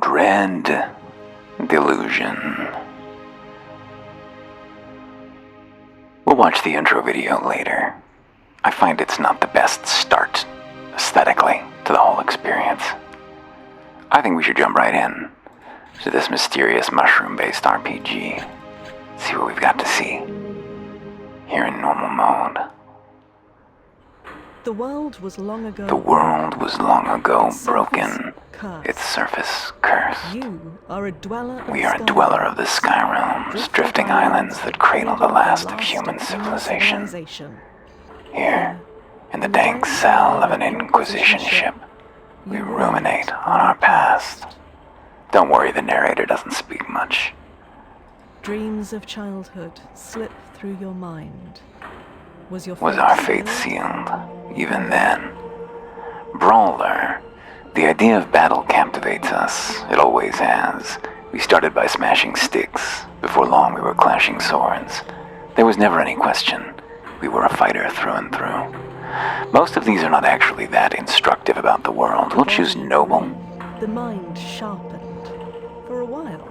Dread Delusion. We'll watch the intro video later. I find it's not the best start, aesthetically, to the whole experience. I think we should jump right in to this mysterious mushroom-based RPG. See what we've got to see here in normal mode. The world was long ago broken, cursed. its surface cursed. You are a dweller of We are a dweller of the sky realms, drifting islands that cradle the last of human civilization. Here, in the dank cell of an Inquisition ship, we ruminate on our past. Don't worry, the narrator doesn't speak much. Dreams of childhood slip through your mind. Was our fate sealed, even then? Brawler. The idea of battle captivates us. It always has. We started by smashing sticks. Before long, we were clashing swords. There was never any question. We were a fighter through and through. Most of these are not actually that instructive about the world. We'll choose noble. The mind sharpened. For a while,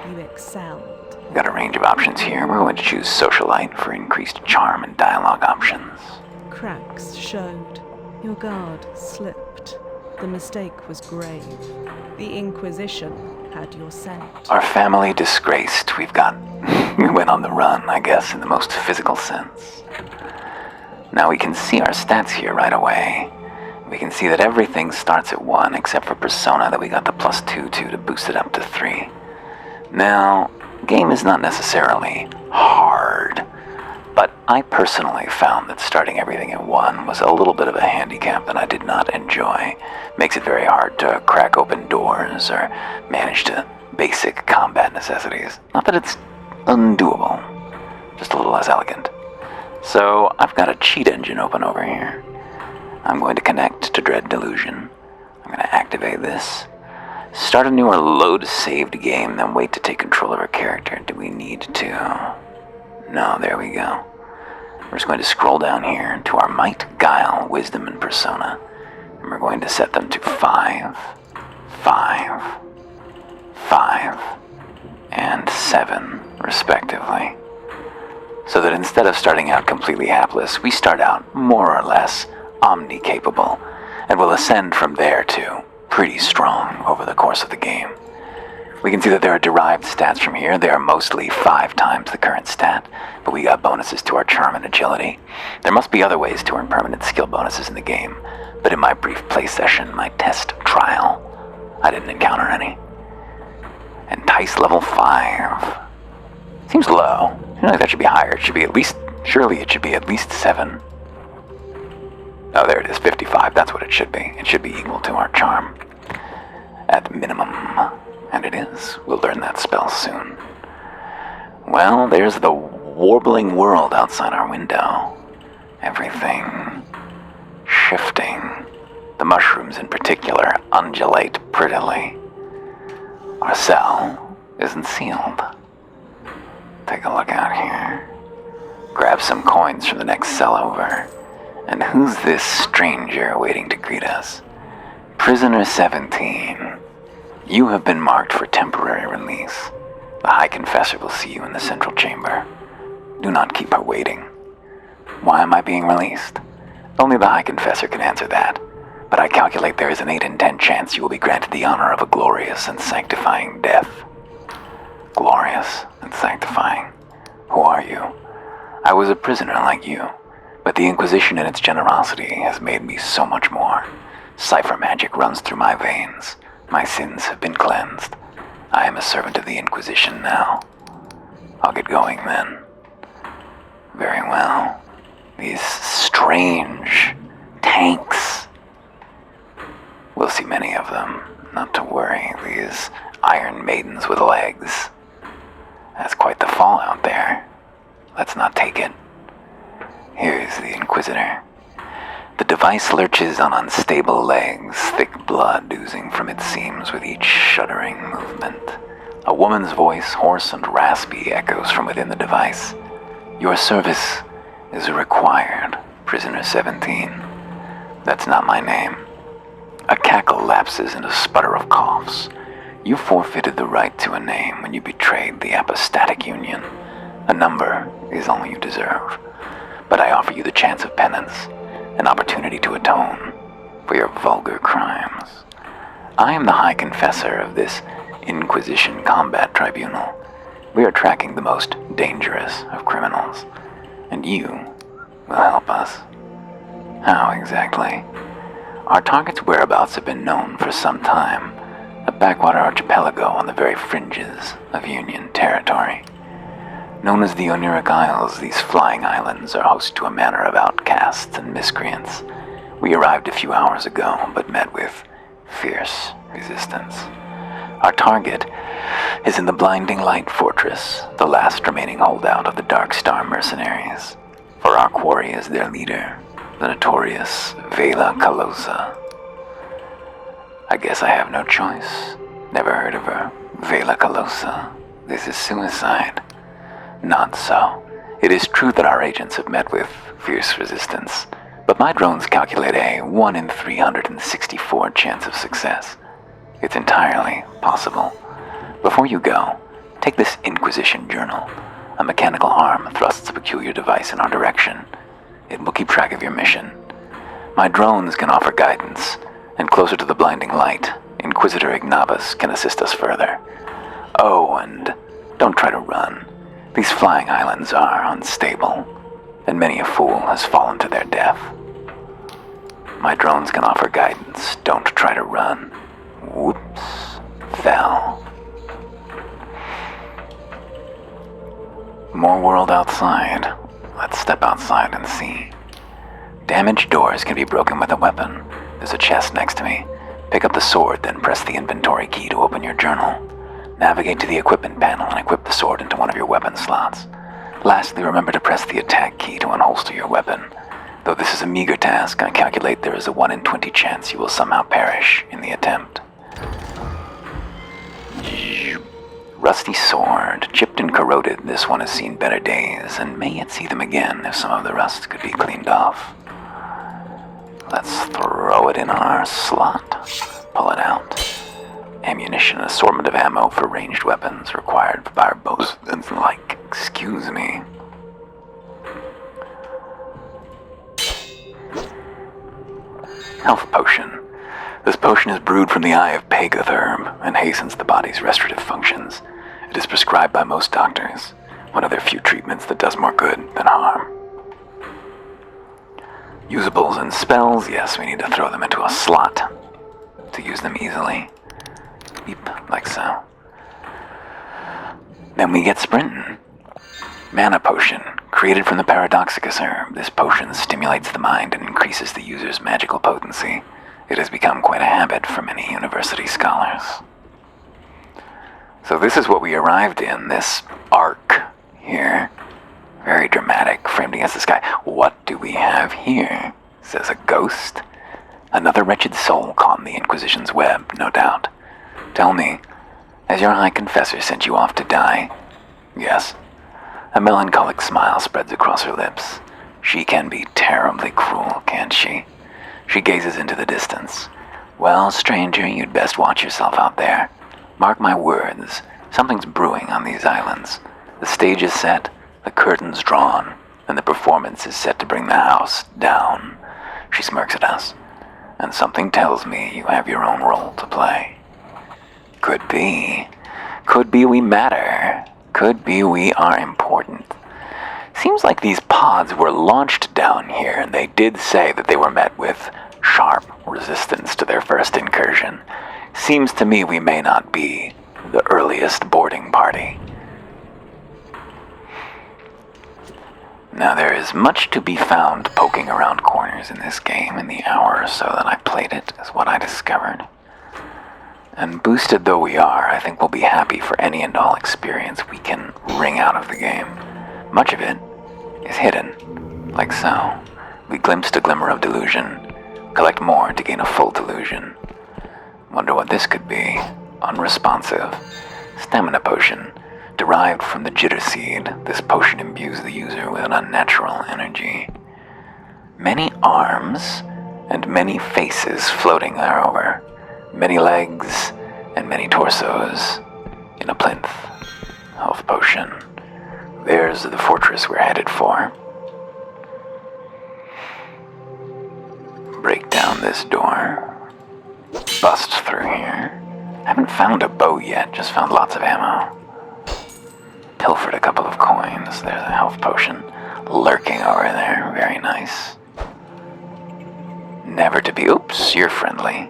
you excelled. We've got a range of options here. We're going to choose socialite for increased charm and dialogue options. Cracks showed. Your guard slipped. The mistake was grave. The Inquisition had your scent. Our family disgraced. We went on the run, I guess, in the most physical sense. Now we can see our stats here right away. We can see that everything starts at 1, except for Persona, that we got the +2 to boost it up to 3. Now, game is not necessarily hard, but I personally found that starting everything at 1 was a little bit of a handicap that I did not enjoy. Makes it very hard to crack open doors or manage to basic combat necessities. Not that it's undoable, just a little less elegant. So I've got a cheat engine open over here. I'm going to connect to Dread Delusion. I'm going to activate this. Start a new or load a saved game, then wait to take control of our character. Do we need to? No, there we go. We're just going to scroll down here to our might, guile, wisdom, and persona. And we're going to set them to 5, 5, 5, and 7, respectively. So that instead of starting out completely hapless, we start out more or less omni-capable, and will ascend from there to pretty strong over the course of the game. We can see that there are derived stats from here. They are mostly 5 times the current stat, but we got bonuses to our charm and agility. There must be other ways to earn permanent skill bonuses in the game, but in my brief play session, my test trial, I didn't encounter any. Entice level 5. Seems low. I feel like that should be higher. It should be at least, surely it should be at least 7. Oh, there it is, 55. That's what it should be. It should be equal to our charm. At minimum. And it is. We'll learn that spell soon. Well, there's the warbling world outside our window. Everything shifting. The mushrooms in particular undulate prettily. Our cell isn't sealed. Take a look out here. Grab some coins from the next cell over. And who's this stranger waiting to greet us? Prisoner 17. You have been marked for temporary release. The High Confessor will see you in the central chamber. Do not keep her waiting. Why am I being released? Only the High Confessor can answer that, but I calculate there is an 8 in 10 chance you will be granted the honor of a glorious and sanctifying death. Glorious and sanctifying. Who are you? I was a prisoner like you. But the Inquisition in its generosity has made me so much more. Cipher magic runs through my veins. My sins have been cleansed. I am a servant of the Inquisition now. I'll get going then. Very well. These strange tanks. We'll see many of them. Not to worry. These iron maidens with legs. That's quite the fall out there. Let's not take it. Here's the Inquisitor. The device lurches on unstable legs, thick blood oozing from its seams with each shuddering movement. A woman's voice, hoarse and raspy, echoes from within the device. Your service is required, Prisoner 17. That's not my name. A cackle lapses in a sputter of coughs. You forfeited the right to a name when you betrayed the apostatic union. A number is all you deserve, but I offer you the chance of penance, an opportunity to atone for your vulgar crimes. I am the High Confessor of this Inquisition Combat Tribunal. We are tracking the most dangerous of criminals, and you will help us. How exactly? Our target's whereabouts have been known for some time, a backwater archipelago on the very fringes of Union territory. Known as the Oniric Isles, these flying islands are host to a manner of outcasts and miscreants. We arrived a few hours ago, but met with fierce resistance. Our target is in the Blinding Light Fortress, the last remaining holdout of the Dark Star mercenaries. For our quarry is their leader, the notorious Vela Calosa. I guess I have no choice. Never heard of her. Vela Calosa. This is suicide. Not so. It is true that our agents have met with fierce resistance, but my drones calculate a 1 in 364 chance of success. It's entirely possible. Before you go, take this Inquisition journal. A mechanical arm thrusts a peculiar device in our direction. It will keep track of your mission. My drones can offer guidance, and closer to the blinding light, Inquisitor Ignavus can assist us further. Oh, and don't try to run. These flying islands are unstable, and many a fool has fallen to their death. My drones can offer guidance. Don't try to run. Whoops. Fell. More world outside. Let's step outside and see. Damaged doors can be broken with a weapon. There's a chest next to me. Pick up the sword, then press the inventory key to open your journal. Navigate to the equipment panel and equip the sword into one of your weapon slots. Lastly, remember to press the attack key to unholster your weapon. Though this is a meager task, I calculate there is a 1 in 20 chance you will somehow perish in the attempt. Rusty sword. Chipped and corroded, this one has seen better days, and may yet see them again if some of the rust could be cleaned off. Let's throw it in our slot. Pull it out. Ammunition, assortment of ammo for ranged weapons required by our bows and the like. Excuse me. Health potion. This potion is brewed from the eye of Pagoth herb and hastens the body's restorative functions. It is prescribed by most doctors, one of their few treatments that does more good than harm. Usables and spells, yes, we need to throw them into a slot to use them easily. Beep, like so. Then we get sprinting. Mana potion, created from the Paradoxicus herb. This potion stimulates the mind and increases the user's magical potency. It has become quite a habit for many university scholars. So this is what we arrived in, this arc here. Very dramatic, framed against the sky. What do we have here? Says a ghost? Another wretched soul caught in the Inquisition's web, no doubt. Tell me, has your High Confessor sent you off to die? Yes. A melancholic smile spreads across her lips. She can be terribly cruel, can't she? She gazes into the distance. Well, stranger, you'd best watch yourself out there. Mark my words, something's brewing on these islands. The stage is set, the curtains drawn, and the performance is set to bring the house down. She smirks at us, and something tells me you have your own role to play. Could be. Could be we matter. Could be we are important. Seems like these pods were launched down here, and they did say that they were met with sharp resistance to their first incursion. Seems to me we may not be the earliest boarding party. Now there is much to be found poking around corners in this game in the hour or so that I played it, is what I discovered. And boosted though we are, I think we'll be happy for any and all experience we can wring out of the game. Much of it is hidden, like so. We glimpsed a glimmer of delusion, collect more to gain a full delusion. Wonder what this could be. Unresponsive. Stamina potion. Derived from the jitter seed, this potion imbues the user with an unnatural energy. Many arms and many faces floating thereover. Many legs and many torsos in a plinth. Health potion. There's the fortress we're headed for. Break down this door. Bust through here. Haven't found a bow yet, just found lots of ammo. Pilfered a couple of coins. There's a health potion lurking over there. Very nice. Never to be. Oops, you're friendly.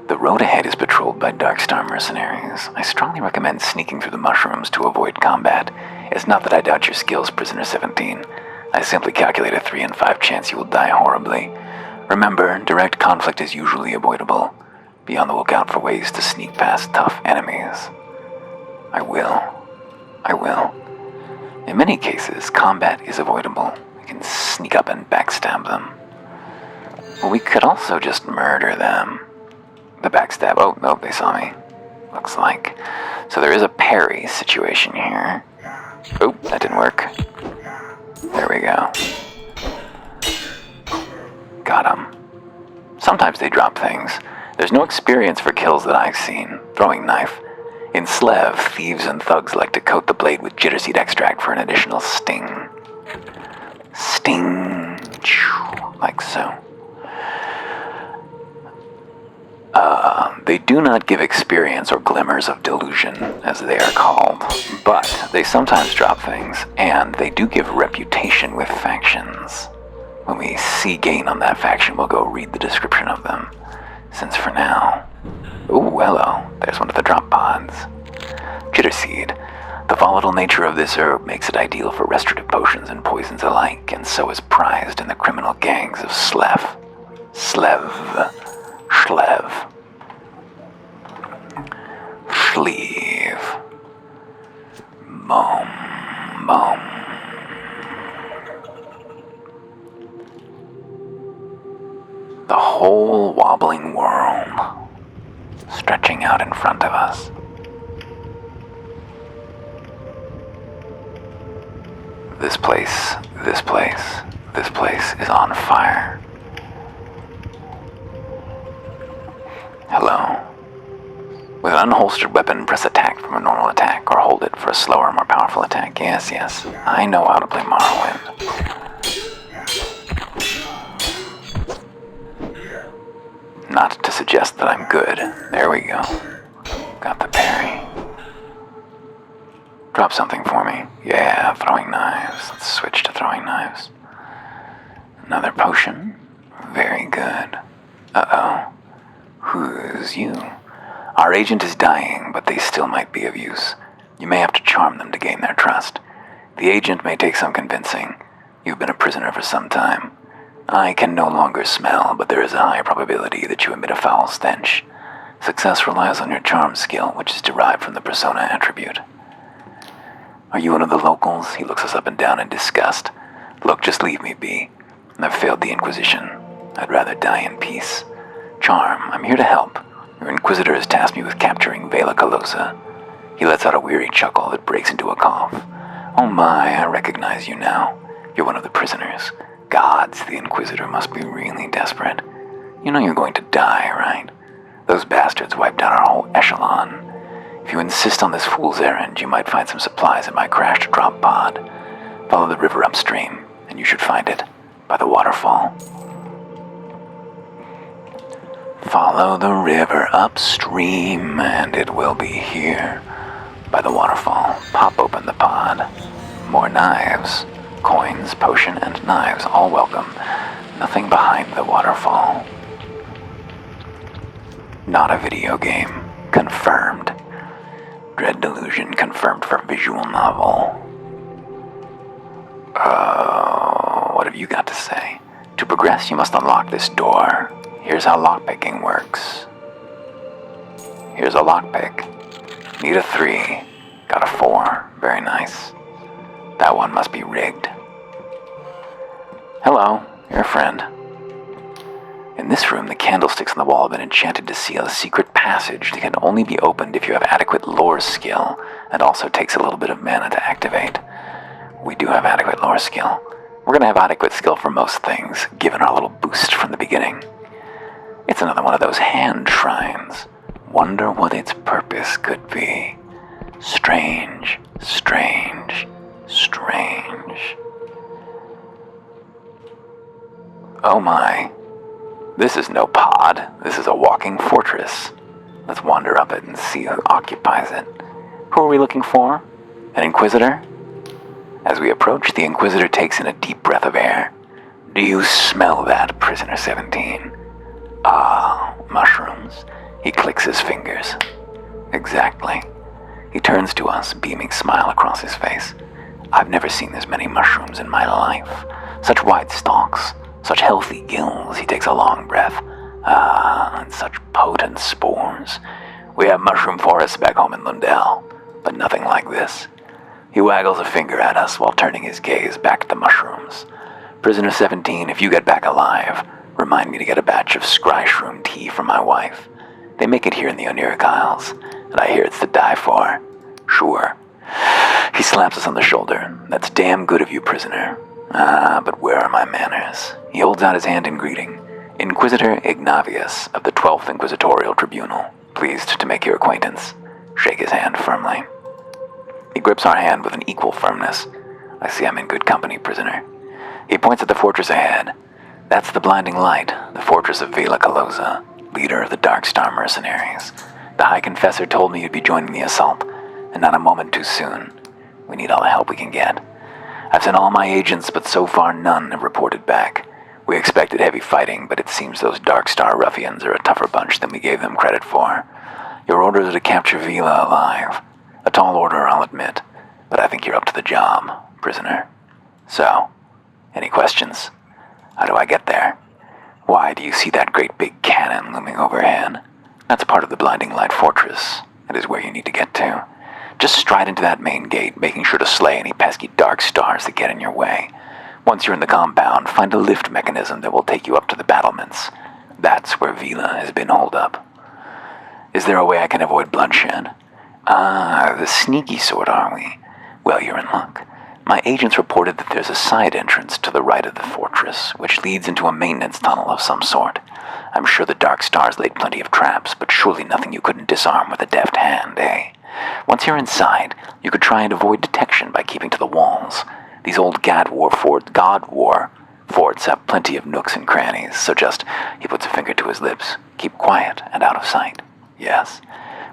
The road ahead is patrolled by Darkstar mercenaries. I strongly recommend sneaking through the mushrooms to avoid combat. It's not that I doubt your skills, Prisoner 17. I simply calculate a 3 in 5 chance you will die horribly. Remember, direct conflict is usually avoidable. Be on the lookout for ways to sneak past tough enemies. I will. In many cases, combat is avoidable. We can sneak up and backstab them. Well, we could also just murder them. The backstab. Oh, no, they saw me. Looks like. So there is a parry situation here. Oh, that didn't work. There we go. Got him. Sometimes they drop things. There's no experience for kills that I've seen. Throwing knife. In Slev, thieves and thugs like to coat the blade with jitterseed extract for an additional sting. Sting. Like so. They do not give experience or glimmers of delusion, as they are called, but they sometimes drop things, and they do give reputation with factions. When we see gain on that faction, we'll go read the description of them. Since for now... Ooh, hello. There's one of the drop pods. Jitterseed. The volatile nature of this herb makes it ideal for restorative potions and poisons alike, and so is prized in the criminal gangs of Slev. Sleeve. Mom. The whole wobbling world stretching out in front of us. This place is on fire. Hello. With an unholstered weapon, press attack from a normal attack, or hold it for a slower, more powerful attack. Yes. I know how to play Morrowind. Not to suggest that I'm good. There we go. Got the parry. Drop something for me. Yeah, throwing knives. Let's switch to throwing knives. Another potion. Very good. Uh-oh. Who's you? Our agent is dying, but they still might be of use. You may have to charm them to gain their trust. The agent may take some convincing. You've been a prisoner for some time. I can no longer smell, but there is a high probability that you emit a foul stench. Success relies on your charm skill, which is derived from the persona attribute. Are you one of the locals? He looks us up and down in disgust. Look, just leave me be. I've failed the Inquisition. I'd rather die in peace. Charm, I'm here to help. Your Inquisitor has tasked me with capturing Vela Colosa. He lets out a weary chuckle that breaks into a cough. Oh my, I recognize you now. You're one of the prisoners. Gods, the Inquisitor must be really desperate. You know you're going to die, right? Those bastards wiped out our whole echelon. If you insist on this fool's errand, you might find some supplies in my crashed drop pod. Follow the river upstream, and you should find it by the waterfall. Follow the river upstream, and it will be here by the waterfall. Pop open the pod. More knives. Coins, potion, and knives, all welcome. Nothing behind the waterfall. Not a video game. Confirmed. Dread Delusion confirmed for visual novel. What have you got to say? To progress, you must unlock this door. Here's how lockpicking works. Here's a lockpick. Need a 3. Got a 4. Very nice. That one must be rigged. Hello, you're a friend. In this room, the candlesticks on the wall have been enchanted to seal a secret passage that can only be opened if you have adequate lore skill, and also takes a little bit of mana to activate. We do have adequate lore skill. We're going to have adequate skill for most things, given our little boost from the beginning. It's another one of those hand shrines. wonder what its purpose could be. Strange, strange, strange. Oh my. This is no pod. This is a walking fortress. Let's wander up it and see who occupies it. Who are we looking for? An Inquisitor? As we approach, the Inquisitor takes in a deep breath of air. Do you smell that, Prisoner 17? Ah, mushrooms. He clicks his fingers. Exactly. He turns to us, beaming smile across his face. I've never seen this many mushrooms in my life. Such wide stalks, such healthy gills. He takes a long breath. Ah, and such potent spores. We have mushroom forests back home in Lundell, but nothing like this. He waggles a finger at us while turning his gaze back to the mushrooms. Prisoner 17, if you get back alive, remind me to get a batch of scryshroom tea for my wife. They make it here in the Oniric Isles, and I hear it's to die for. Sure. He slaps us on the shoulder. That's damn good of you, prisoner. Ah, but where are my manners? He holds out his hand in greeting. Inquisitor Ignavius of the 12th Inquisitorial Tribunal. Pleased to make your acquaintance. Shake his hand firmly. He grips our hand with an equal firmness. I see I'm in good company, prisoner. He points at the fortress ahead. That's the Blinding Light, the fortress of Vela Calosa, leader of the Dark Star mercenaries. The High Confessor told me you'd be joining the assault, and not a moment too soon. We need all the help we can get. I've sent all my agents, but so far none have reported back. We expected heavy fighting, but it seems those Dark Star ruffians are a tougher bunch than we gave them credit for. Your orders are to capture Vela alive. A tall order, I'll admit, but I think you're up to the job, prisoner. So, any questions? How do I get there? Why do you see that great big cannon looming overhead? That's part of the Blinding Light Fortress. It is where you need to get to. Just stride into that main gate, making sure to slay any pesky Dark Stars that get in your way. Once you're in the compound, find a lift mechanism that will take you up to the battlements. That's where Vela has been holed up. Is there a way I can avoid bloodshed? Ah, the sneaky sort, are we? Well, you're in luck. My agents reported that there's a side entrance to the right of the fortress, which leads into a maintenance tunnel of some sort. I'm sure the Dark Stars laid plenty of traps, but surely nothing you couldn't disarm with a deft hand, eh? Once you're inside, you could try and avoid detection by keeping to the walls. These old God War forts have plenty of nooks and crannies, so just, he puts a finger to his lips, keep quiet and out of sight. Yes.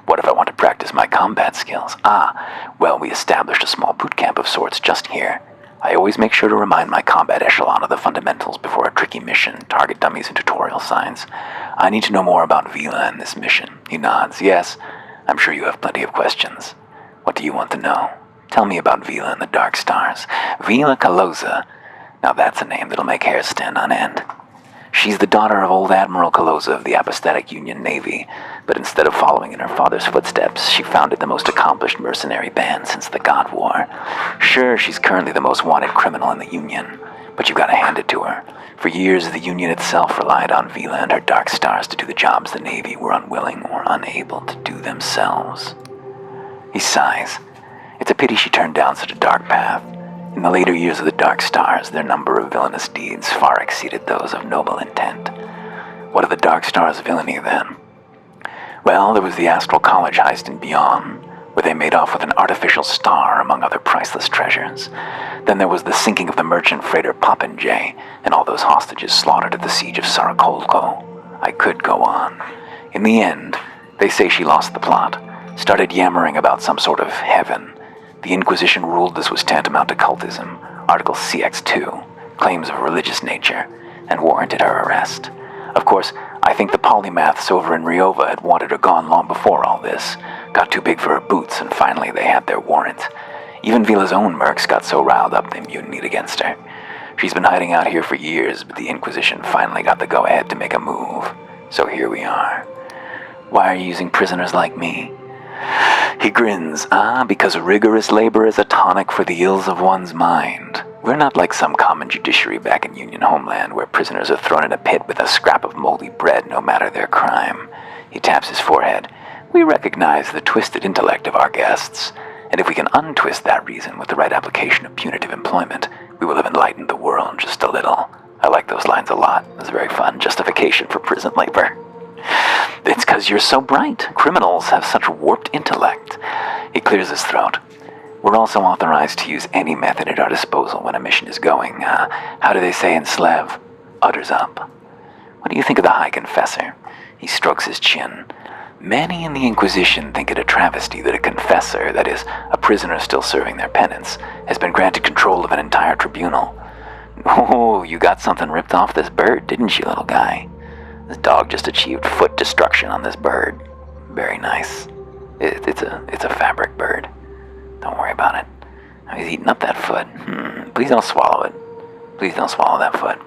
What if I want to practice my combat skills? Ah, well, we established a small boot camp of sorts just here. I always make sure to remind my combat echelon of the fundamentals before a tricky mission, target dummies, and tutorial signs. I need to know more about Vela and this mission. He nods. Yes, I'm sure you have plenty of questions. What do you want to know? Tell me about Vela and the Dark Stars. Vela Calosa. Now that's a name that'll make hair stand on end. She's the daughter of old Admiral Calosa of the Apostatic Union Navy, but instead of following in her father's footsteps, she founded the most accomplished mercenary band since the God War. Sure, she's currently the most wanted criminal in the Union, but you've got to hand it to her. For years, the Union itself relied on Vela and her Dark Stars to do the jobs the Navy were unwilling or unable to do themselves. He sighs. It's a pity she turned down such a dark path. In the later years of the Dark Stars, their number of villainous deeds far exceeded those of noble intent. What of the Dark Stars' villainy, then? Well, there was the Astral College heist in Beyond, where they made off with an artificial star among other priceless treasures. Then there was the sinking of the merchant freighter Popinjay, and all those hostages slaughtered at the siege of Sarakolko. I could go on. In the end, they say she lost the plot, started yammering about some sort of heaven. The Inquisition ruled this was tantamount to cultism, Article CX2, claims of religious nature, and warranted her arrest. Of course, I think the polymaths over in Riova had wanted her gone long before all this, got too big for her boots, and finally they had their warrant. Even Vela's own mercs got so riled up they mutinied against her. She's been hiding out here for years, but the Inquisition finally got the go-ahead to make a move. So here we are. Why are you using prisoners like me? He grins. Ah, because rigorous labor is a tonic for the ills of one's mind. We're not like some common judiciary back in Union homeland where prisoners are thrown in a pit with a scrap of moldy bread no matter their crime. He taps his forehead. We recognize the twisted intellect of our guests, and if we can untwist that reason with the right application of punitive employment, we will have enlightened the world just a little. I like those lines a lot. It's very fun. Justification for prison labor. It's because Because you're so bright. Criminals have such warped intellect. He clears his throat. We're also authorized to use any method at our disposal when a mission is going. How do they say in Slev? Utters up. What do you think of the High Confessor? He strokes his chin. Many in the Inquisition think it a travesty that a confessor, that is, a prisoner still serving their penance, has been granted control of an entire tribunal. Oh, you got something ripped off this bird, didn't you, little guy? This dog just achieved foot destruction on this bird. Very nice. It's a fabric bird. Don't worry about it. He's eating up that foot. Please don't swallow it. Please don't swallow that foot.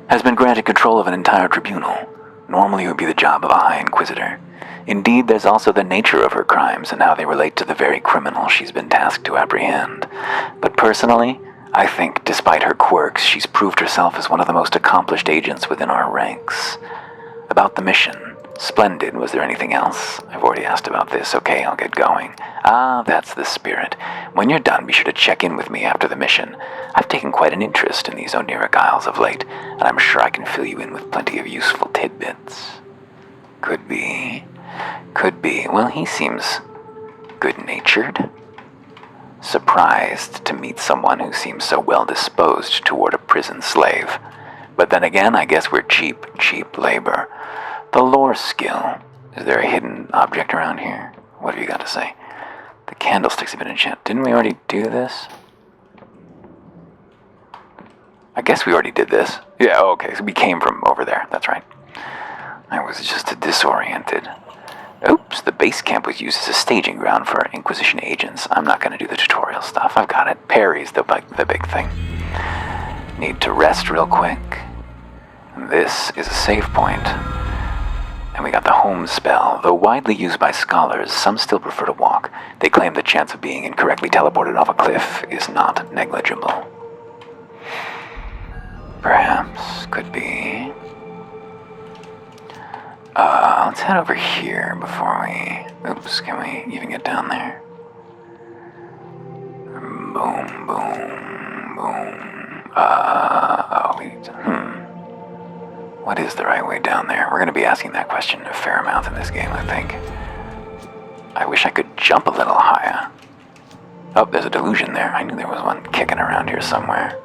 Has been granted control of an entire tribunal. Normally it would be the job of a High Inquisitor. Indeed, there's also the nature of her crimes and how they relate to the very criminal she's been tasked to apprehend. But personally, I think, despite her quirks, she's proved herself as one of the most accomplished agents within our ranks. About the mission. Splendid. Was there anything else? I've already asked about this. Okay, I'll get going. That's the spirit. When you're done, be sure to check in with me after the mission. I've taken quite an interest in these Oniric Isles of late, and I'm sure I can fill you in with plenty of useful tidbits. Could be. Well, he seems good-natured. Surprised to meet someone who seems so well-disposed toward a prison slave. But then again, I guess we're cheap labor. The lore skill. Is there a hidden object around here? What have you got to say? The candlesticks have been enchanted. Didn't we already do this? I guess we already did this. Yeah, okay, so we came from over there. That's right. I was just disoriented. Oops, the base camp was used as a staging ground for Inquisition agents. I'm not going to do the tutorial stuff. I've got it. Parry's the big thing. Need to rest real quick. This is a save point. And we got the home spell. Though widely used by scholars, some still prefer to walk. They claim the chance of being incorrectly teleported off a cliff is not negligible. Perhaps, could be. Let's head over here before we... Oops, can we even get down there? Boom, boom, boom. What is the right way down there? We're going to be asking that question a fair amount in this game, I think. I wish I could jump a little higher. Oh, there's a delusion there. I knew there was one kicking around here somewhere.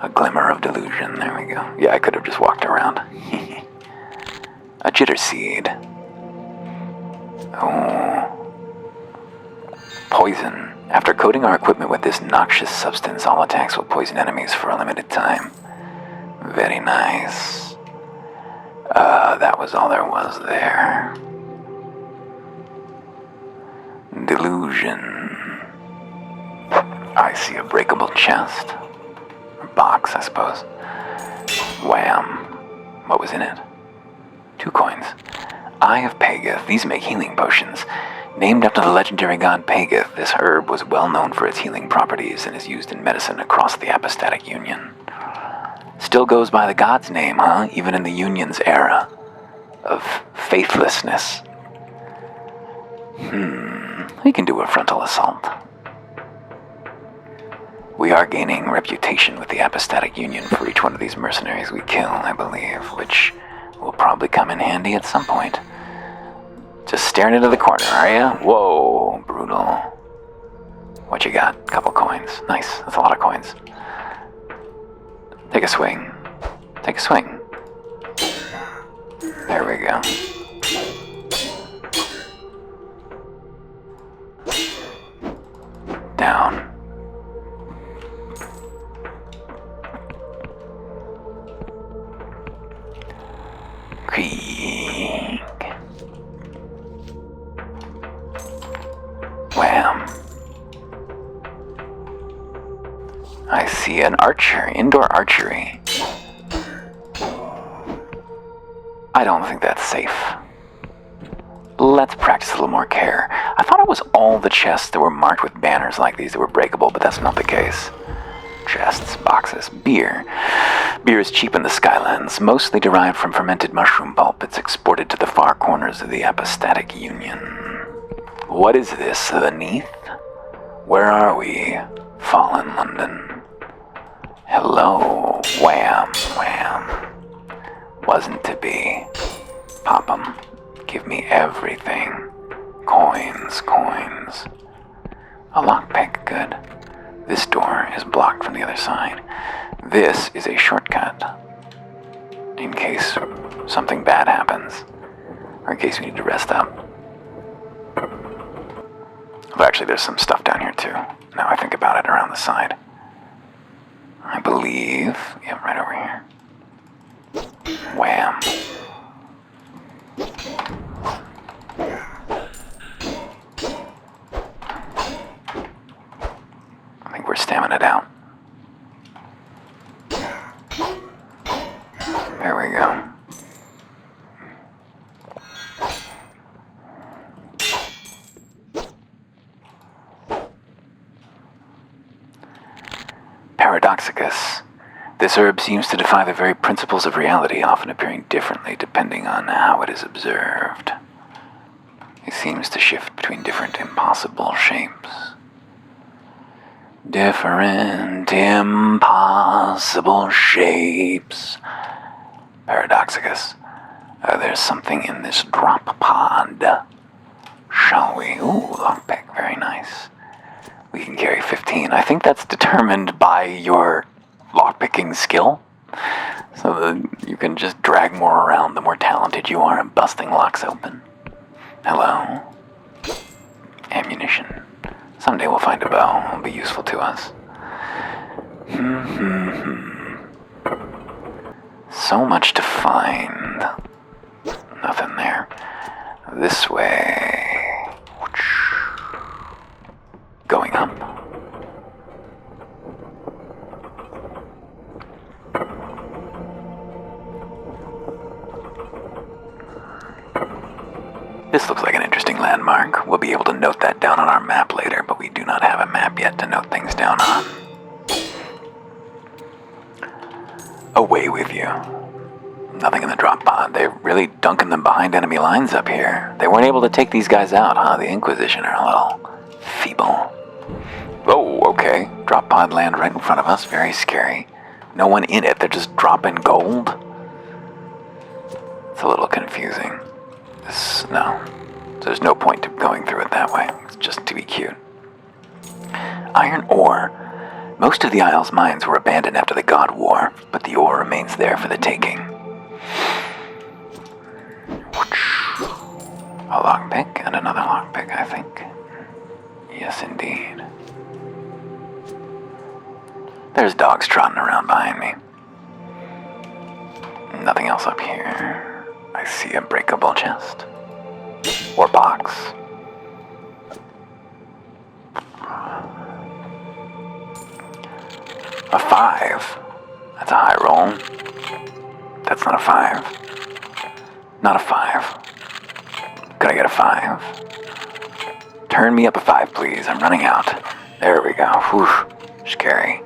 A glimmer of delusion. There we go. Yeah, I could have just walked around. A jitter seed. Oh. Poison. After coating our equipment with this noxious substance, all attacks will poison enemies for a limited time. Very nice. That was all there was there. Delusion. I see a breakable chest. Or box, I suppose. Wham. What was in it? 2 coins. Eye of Pageth. These make healing potions. Named after the legendary god Pageth, this herb was well known for its healing properties and is used in medicine across the Apostatic Union. Still goes by the god's name, huh? Even in the Union's era of faithlessness. We can do a frontal assault. We are gaining reputation with the Apostatic Union for each one of these mercenaries we kill, I believe, which will probably come in handy at some point. Just staring into the corner, are ya? Whoa, brutal. What you got? Couple coins. Nice, that's a lot of coins. Take a swing. Take a swing. There we go. Down. Creak. Wham. I see an archer, indoor archery. I don't think that's safe. Let's practice a little more care. I thought it was all the chests that were marked with banners like these that were breakable, but that's not the case. Chests, boxes, beer. Beer is cheap in the Skylands, mostly derived from fermented mushroom pulp. It's exported to the far corners of the Apostatic Union. What is this, the Neath? Where are we? Fallen London. Hello, wham, wham. Wasn't to be. Pop 'em. Give me everything. Coins, coins. A lockpick, good. This door is blocked from the other side. This is a shortcut. In case something bad happens. Or in case we need to rest up. Well, actually, there's some stuff down here, too. Now I think about it, around the side. I believe... yeah, right over here. Wham. I think we're stamina down. There we go. Paradoxicus. This herb seems to defy the very principles of reality, often appearing differently depending on how it is observed. It seems to shift between different impossible shapes. Different impossible shapes. Paradoxicus. There's something in this drop pod. Shall we? Ooh, lockpick. Very nice. We can carry 15. I think that's determined by your lockpicking skill. So that you can just drag more around the more talented you are in busting locks open. Hello. Ammunition. Someday we'll find a bow. It'll be useful to us. So much to find. Nothing there. This way. Going up. This looks like an interesting landmark. We'll be able to note that down on our map later, but we do not have a map yet to note things down on. Away with you. Nothing in the drop pod. They're really dunking them behind enemy lines up here. They weren't able to take these guys out, huh? The Inquisition are a little feeble. Oh, okay. Drop pod land right in front of us. Very scary. No one in it. They're just dropping gold. It's a little confusing. No. There's no point to going through it that way. It's just to be cute. Iron ore. Most of the Isle's mines were abandoned after the God War, but the ore remains there for the taking. A lockpick and another lockpick, I think. Yes, indeed. There's dogs trotting around behind me. Nothing else up here. I see a breakable chest. Or box. A 5. That's a high roll. That's not a 5. Not a 5. Could I get a 5? Turn me up a 5, please. I'm running out. There we go. Whew. Scary.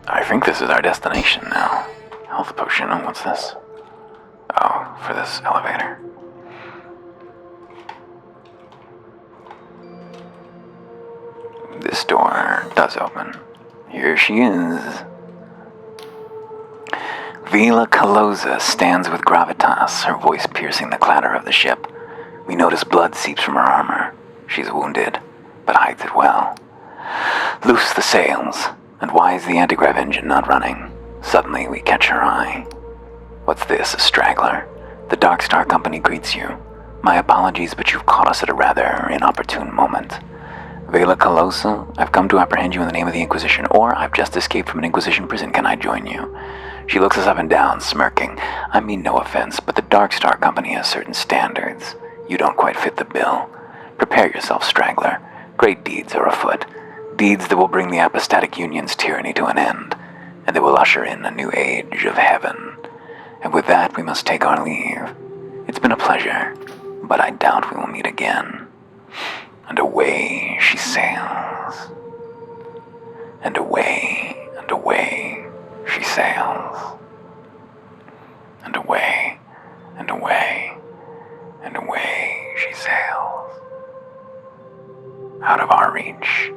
I think this is our destination now. Health potion. Oh, what's this? Oh, for this elevator. This door does open. Here she is. Vila Calosa stands with gravitas, her voice piercing the clatter of the ship. We notice blood seeps from her armor. She's wounded, but hides it well. Loose the sails, and why is the anti-grav engine not running? Suddenly we catch her eye. What's this, a straggler? The Dark Star Company greets you. My apologies, but you've caught us at a rather inopportune moment. Vela Calosa, I've come to apprehend you in the name of the Inquisition, or I've just escaped from an Inquisition prison. Can I join you? She looks us up and down, smirking. I mean no offense, but the Dark Star Company has certain standards. You don't quite fit the bill. Prepare yourself, straggler. Great deeds are afoot. Deeds that will bring the Apostatic Union's tyranny to an end, and that will usher in a new age of heaven. And with that, we must take our leave. It's been a pleasure, but I doubt we will meet again. And away she sails. And away she sails. And away she sails. Out of our reach.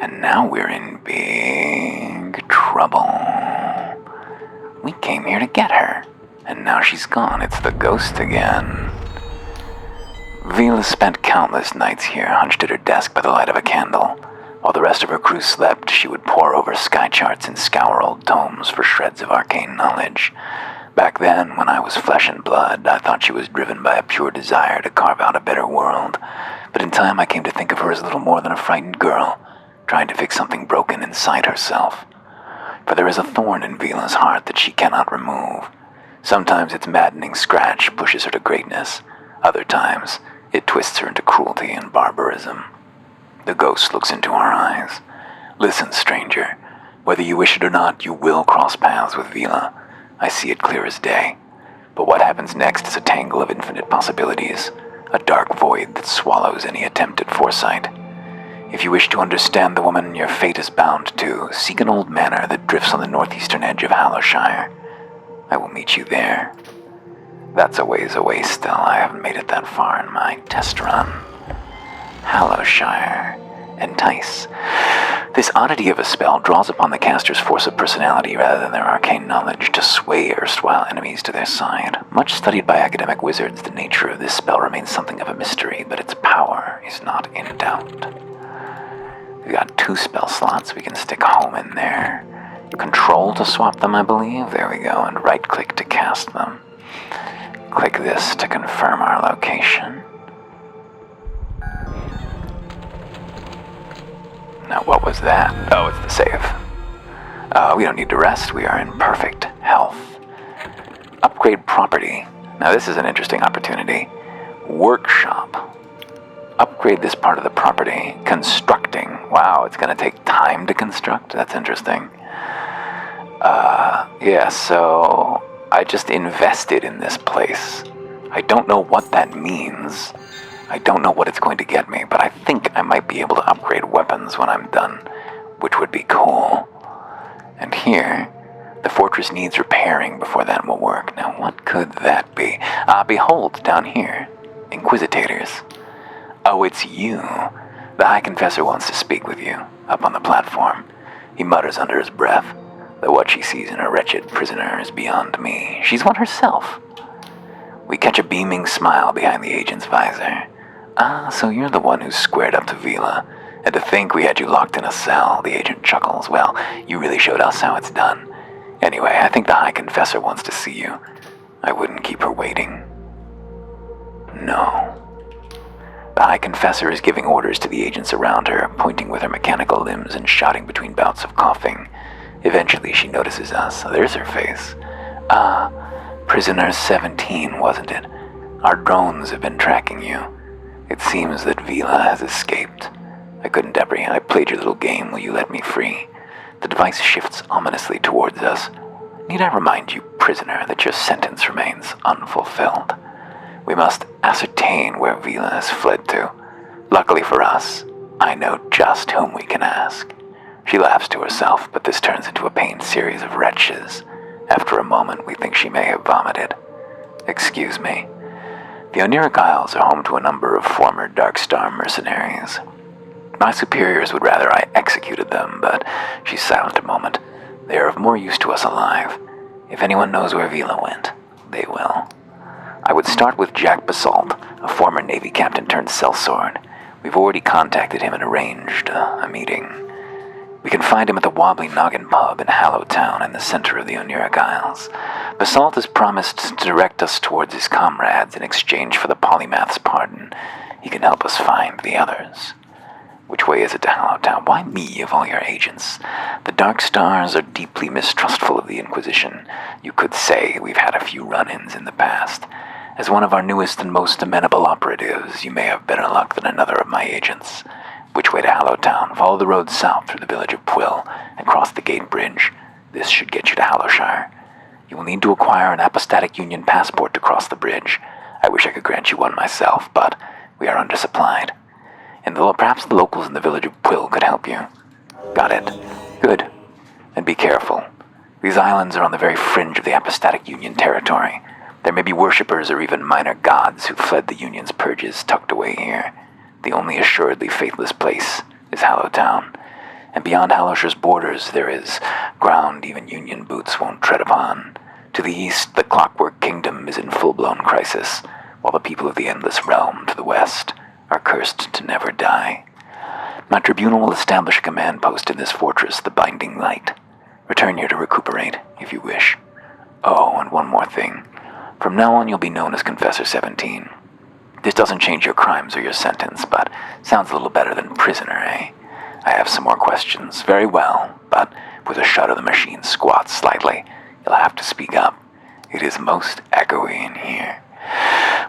And now we're in big trouble. We came here to get her. And now she's gone. It's the ghost again. Vila spent countless nights here, hunched at her desk by the light of a candle. While the rest of her crew slept, she would pore over sky charts and scour old tomes for shreds of arcane knowledge. Back then, when I was flesh and blood, I thought she was driven by a pure desire to carve out a better world. But in time, I came to think of her as little more than a frightened girl, trying to fix something broken inside herself. For there is a thorn in Vila's heart that she cannot remove. Sometimes its maddening scratch pushes her to greatness. Other times, it twists her into cruelty and barbarism. The ghost looks into our eyes. Listen, stranger. Whether you wish it or not, you will cross paths with Vila. I see it clear as day. But what happens next is a tangle of infinite possibilities, a dark void that swallows any attempt at foresight. If you wish to understand the woman your fate is bound to, seek an old manor that drifts on the northeastern edge of Hallowshire. I will meet you there. That's a ways away still. I haven't made it that far in my test run. Hallowshire. Entice. This oddity of a spell draws upon the caster's force of personality rather than their arcane knowledge to sway erstwhile enemies to their side. Much studied by academic wizards, the nature of this spell remains something of a mystery, but its power is not in doubt. We've got 2 spell slots. We can stick home in there. Control to swap them, I believe. There we go. And right-click to cast them. Click this to confirm our location. Now, what was that? Oh, it's the save. We don't need to rest. We are in perfect health. Upgrade property. Now, this is an interesting opportunity. Workshop. Upgrade this part of the property. Constructing. Wow, it's going to take time to construct? That's interesting. Yeah, so I just invested in this place. I don't know what that means. I don't know what it's going to get me, but I think I might be able to upgrade weapons when I'm done, which would be cool. And here, the fortress needs repairing before that will work. Now, what could that be? Behold, down here, Inquisitators. Oh, it's you. The High Confessor wants to speak with you, up on the platform. He mutters under his breath that what she sees in a wretched prisoner is beyond me. She's one herself. We catch a beaming smile behind the agent's visor. So you're the one who squared up to Vila. And to think we had you locked in a cell, the agent chuckles. Well, you really showed us how it's done. Anyway, I think the High Confessor wants to see you. I wouldn't keep her waiting. No. The High Confessor is giving orders to the agents around her, pointing with her mechanical limbs and shouting between bouts of coughing. Eventually she notices us. There's her face. Prisoner 17, wasn't it? Our drones have been tracking you. It seems that Vila has escaped. I couldn't apprehend. I played your little game. Will you let me free? The device shifts ominously towards us. Need I remind you, prisoner, that your sentence remains unfulfilled? We must ascertain where Vila has fled to. Luckily for us, I know just whom we can ask. She laughs to herself, but this turns into a pained series of retches. After a moment, we think she may have vomited. Excuse me. The Oniric Isles are home to a number of former Darkstar mercenaries. My superiors would rather I executed them, but she's silent a moment. They are of more use to us alive. If anyone knows where Vila went, they will. I would start with Jack Basalt, a former Navy captain turned sellsword. We've already contacted him and arranged a meeting. We can find him at the Wobbly Noggin Pub in Hallowtown in the center of the Oniric Isles. Basalt has promised to direct us towards his comrades in exchange for the polymath's pardon. He can help us find the others. Which way is it to Hallowtown? Why me, of all your agents? The Dark Stars are deeply mistrustful of the Inquisition. You could say we've had a few run-ins in the past. As one of our newest and most amenable operatives, you may have better luck than another of my agents. Which way to Hallowtown? Follow the road south through the village of Pwill and cross the gate bridge. This should get you to Hallowshire. You will need to acquire an Apostatic Union passport to cross the bridge. I wish I could grant you one myself, but we are undersupplied. And perhaps the locals in the village of Pwill could help you. Got it. Good. And be careful. These islands are on the very fringe of the Apostatic Union territory. There may be worshippers or even minor gods who fled the Union's purges tucked away here. The only assuredly faithless place is Hallowtown. And beyond Hallowshire's borders there is ground even Union boots won't tread upon. To the east, the Clockwork Kingdom is in full-blown crisis, while the people of the Endless Realm to the west are cursed to never die. My tribunal will establish a command post in this fortress, the Binding Light. Return here to recuperate, if you wish. Oh, and one more thing. From now on, you'll be known as Confessor 17. This doesn't change your crimes or your sentence, but sounds a little better than prisoner, eh? I have some more questions. Very well, but with a shudder the machine squats slightly. You'll have to speak up. It is most echoey in here.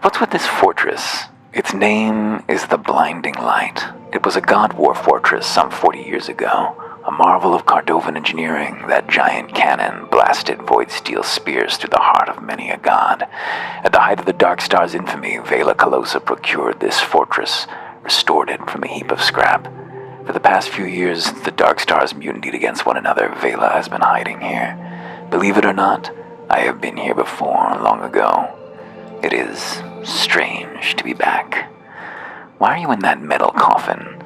What's with this fortress? Its name is the Blinding Light. It was a God War fortress some 40 years ago. A marvel of Cardovan engineering, that giant cannon blasted void steel spears through the heart of many a god. At the height of the Dark Star's infamy, Vela Colosa procured this fortress, restored it from a heap of scrap. For the past few years, since the Dark Stars mutinied against one another, Vela has been hiding here. Believe it or not, I have been here before, long ago. It is strange to be back. Why are you in that metal coffin?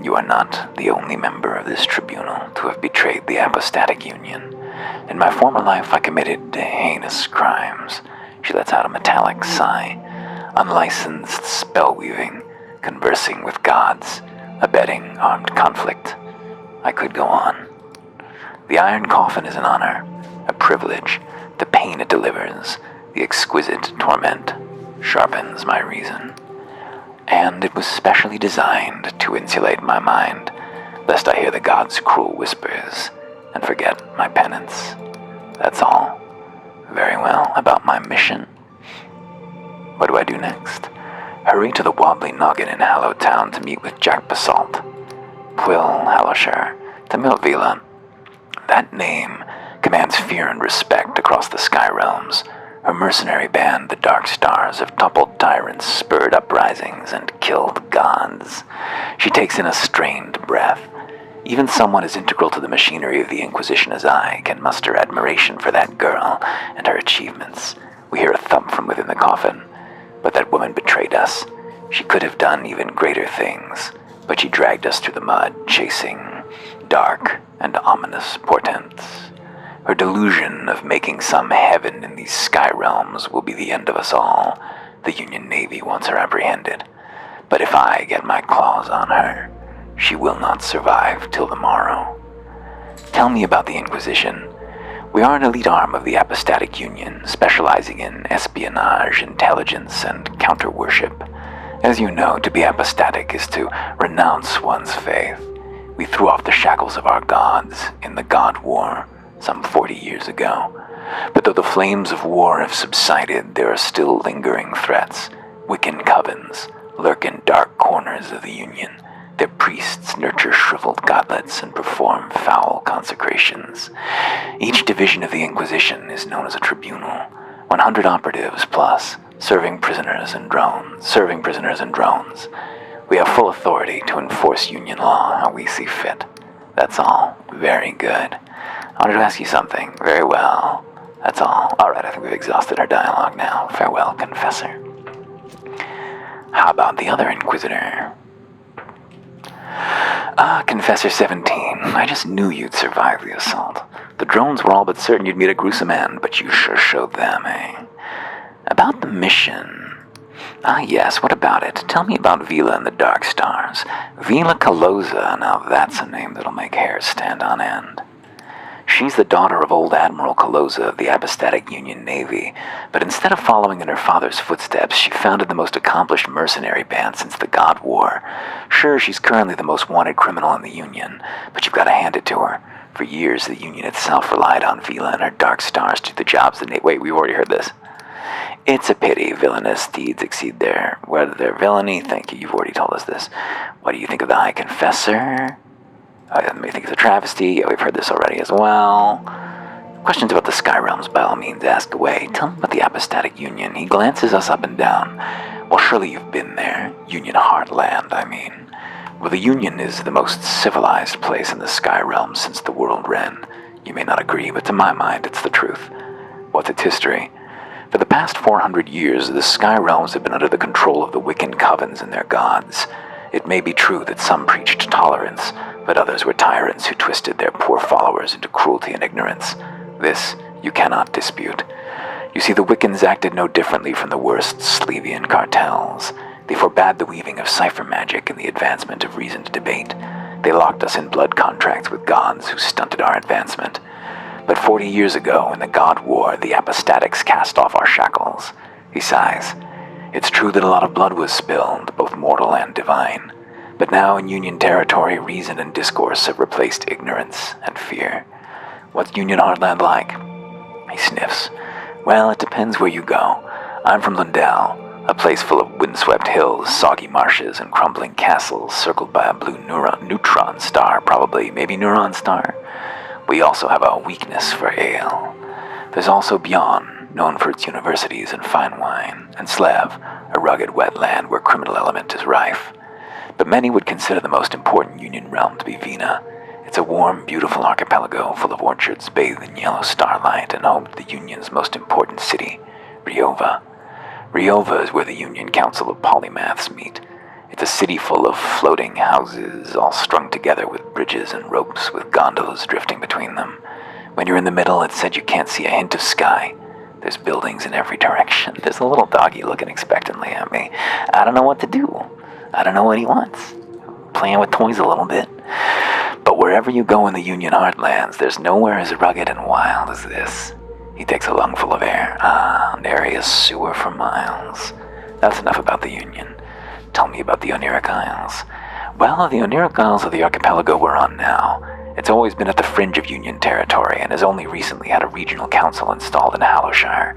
You are not the only member of this tribunal to have betrayed the Apostatic Union. In my former life, I committed heinous crimes. She lets out a metallic sigh. Unlicensed spell-weaving, conversing with gods, abetting armed conflict. I could go on. The iron coffin is an honor, a privilege. The pain it delivers, the exquisite torment, sharpens my reason. And it was specially designed to insulate my mind, lest I hear the gods' cruel whispers and forget my penance. That's all. Very well, about my mission. What do I do next? Hurry to the Wobbly Noggin in Hallowed Town to meet with Jack Basalt. Quill Hallowshire to Milvila. That name commands fear and respect across the Sky Realms. Her mercenary band, the Dark Stars, have toppled tyrants, spurred uprisings, and killed gods. She takes in a strained breath. Even someone as integral to the machinery of the Inquisition as I can muster admiration for that girl and her achievements. We hear a thump from within the coffin. But that woman betrayed us. She could have done even greater things, but she dragged us through the mud, chasing dark and ominous portents. Her delusion of making some heaven in these sky realms will be the end of us all. The Union Navy wants her apprehended. But if I get my claws on her, she will not survive till the morrow. Tell me about the Inquisition. We are an elite arm of the Apostatic Union, specializing in espionage, intelligence, and counter-worship. As you know, to be apostatic is to renounce one's faith. We threw off the shackles of our gods in the God War some 40 years ago. But though the flames of war have subsided, there are still lingering threats. Wiccan covens lurk in dark corners of the Union. Their priests nurture shriveled goblets and perform foul consecrations. Each division of the Inquisition is known as a tribunal. 100 operatives plus, serving prisoners and drones. We have full authority to enforce Union law how we see fit. That's all. Very good. I wanted to ask you something. Very well. That's all. All right, I think we've exhausted our dialogue now. Farewell, Confessor. How about the other Inquisitor? Confessor 17, I just knew you'd survive the assault. The drones were all but certain you'd meet a gruesome end, but you sure showed them, eh? About the mission. Yes, what about it? Tell me about Vela and the Dark Stars. Vela Colosa, now that's a name that'll make hair stand on end. She's the daughter of old Admiral Colosa of the Apostatic Union Navy, but instead of following in her father's footsteps, she founded the most accomplished mercenary band since the God War. Sure, she's currently the most wanted criminal in the Union, but you've got to hand it to her. For years, the Union itself relied on Vela and her Dark Stars to do the jobs that Wait, we've already heard this. It's a pity villainous deeds exceed their villainy. Thank you, you've already told us this. What do you think of the High Confessor? I may think it's a travesty. Yeah, we've heard this already as well. Questions about the Sky Realms, by all means, ask away. Tell me about the Apostatic Union. He glances us up and down. Well, surely you've been there. Union Heartland, I mean. Well, the Union is the most civilized place in the Sky Realms since the world ran. You may not agree, but to my mind, it's the truth. What's its history? For the past 400 years, the Sky Realms have been under the control of the Wiccan covens and their gods. It may be true that some preached tolerance, but others were tyrants who twisted their poor followers into cruelty and ignorance. This you cannot dispute. You see, the Wiccans acted no differently from the worst Slevian cartels. They forbade the weaving of cipher magic and the advancement of reasoned debate. They locked us in blood contracts with gods who stunted our advancement. But 40 years ago, in the God War, the apostatics cast off our shackles. He sighs. It's true that a lot of blood was spilled, both mortal and divine. But now in Union territory, reason and discourse have replaced ignorance and fear. What's Union Heartland like? He sniffs. Well, it depends where you go. I'm from Lundell, a place full of windswept hills, soggy marshes, and crumbling castles circled by a blue neutron star, probably, maybe neuron star. We also have a weakness for ale. There's also Bjorn, known for its universities and fine wine, and Slev, a rugged wetland where criminal element is rife. But many would consider the most important Union realm to be Vina. It's a warm, beautiful archipelago full of orchards bathed in yellow starlight and home to the Union's most important city, Ryova. Ryova is where the Union Council of Polymaths meet. It's a city full of floating houses, all strung together with bridges and ropes with gondolas drifting between them. When you're in the middle, it's said you can't see a hint of sky. There's buildings in every direction. There's a little doggy looking expectantly at me. I don't know what to do. I don't know what he wants. Playing with toys a little bit. But wherever you go in the Union Heartlands, there's nowhere as rugged and wild as this. He takes a lungful of air. Nary a sewer for miles. That's enough about the Union. Tell me about the Oniric Isles. Well, the Oniric Isles are the archipelago we're on now. It's always been at the fringe of Union territory and has only recently had a regional council installed in Hallowshire.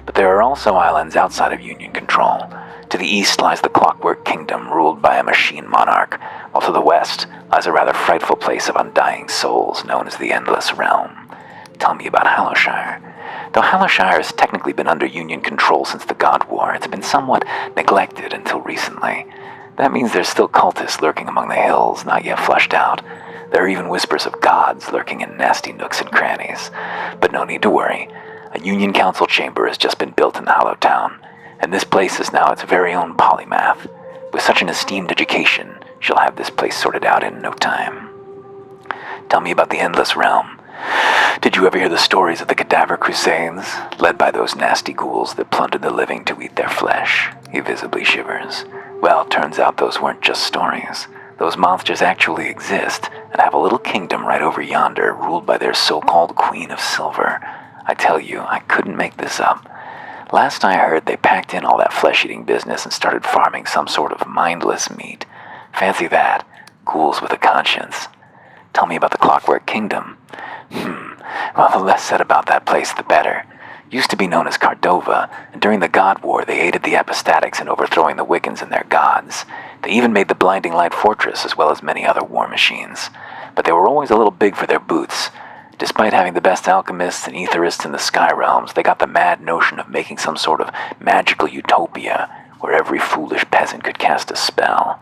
But there are also islands outside of Union control. To the east lies the Clockwork Kingdom, ruled by a machine monarch, while to the west lies a rather frightful place of undying souls known as the Endless Realm. Tell me about Hallowshire. Though Hallowshire has technically been under Union control since the God War, it's been somewhat neglected until recently. That means there's still cultists lurking among the hills, not yet flushed out. There are even whispers of gods lurking in nasty nooks and crannies. But no need to worry. A Union Council chamber has just been built in the Hollow Town, and this place is now its very own polymath. With such an esteemed education, she'll have this place sorted out in no time. Tell me about the Endless Realm. Did you ever hear the stories of the Cadaver Crusades, led by those nasty ghouls that plundered the living to eat their flesh? He visibly shivers. Well, turns out those weren't just stories. Those monsters actually exist, and have a little kingdom right over yonder, ruled by their so-called Queen of Silver. I tell you, I couldn't make this up. Last I heard, they packed in all that flesh-eating business and started farming some sort of mindless meat. Fancy that. Ghouls with a conscience. Tell me about the Clockwork Kingdom. Well, the less said about that place, the better. Used to be known as Cardova, and during the God War, they aided the apostatics in overthrowing the Wiccans and their gods. They even made the Blinding Light Fortress, as well as many other war machines. But they were always a little big for their boots. Despite having the best alchemists and etherists in the sky realms, they got the mad notion of making some sort of magical utopia, where every foolish peasant could cast a spell.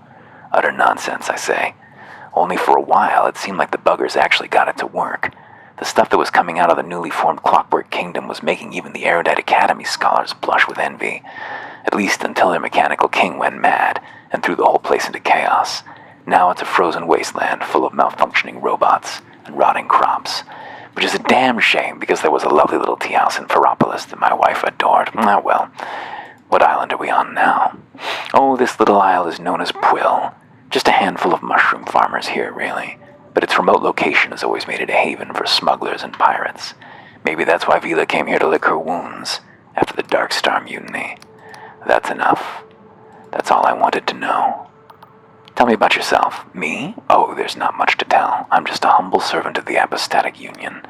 Utter nonsense, I say. Only for a while, it seemed like the buggers actually got it to work. The stuff that was coming out of the newly formed Clockwork Kingdom was making even the erudite Academy scholars blush with envy. At least until their mechanical king went mad and threw the whole place into chaos. Now it's a frozen wasteland full of malfunctioning robots and rotting crops. Which is a damn shame because there was a lovely little tea house in Ferropolis that my wife adored. Well, what island are we on now? Oh, this little isle is known as Pwill. Just a handful of mushroom farmers here, really. But its remote location has always made it a haven for smugglers and pirates. Maybe that's why Vila came here to lick her wounds after the Dark Star mutiny. That's enough. That's all I wanted to know. Tell me about yourself. Me? Oh, there's not much to tell. I'm just a humble servant of the Apostatic Union.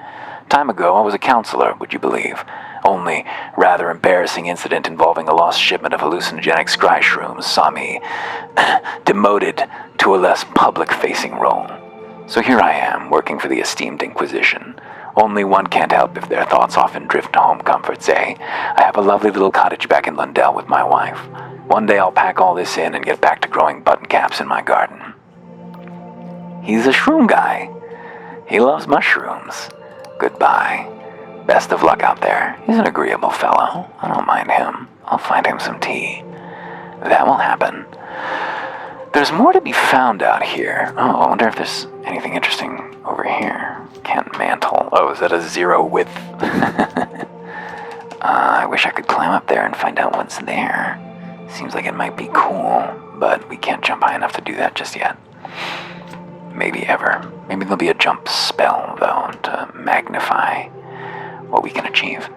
Time ago, I was a counselor, would you believe? Only rather embarrassing incident involving a lost shipment of hallucinogenic scry shrooms saw me demoted to a less public-facing role. So here I am, working for the esteemed Inquisition. Only one can't help if their thoughts often drift to home comforts, eh? I have a lovely little cottage back in Lundell with my wife. One day I'll pack all this in and get back to growing button caps in my garden. He's a shroom guy. He loves mushrooms. Goodbye. Best of luck out there. He's an agreeable fellow. I don't mind him. I'll find him some tea. That will happen. There's more to be found out here. Oh, I wonder if there's anything interesting over here. Kent Mantle. Oh, is that a zero width? I wish I could climb up there and find out what's there. Seems like it might be cool, but we can't jump high enough to do that just yet. Maybe ever. Maybe there'll be a jump spell, though, to magnify what we can achieve.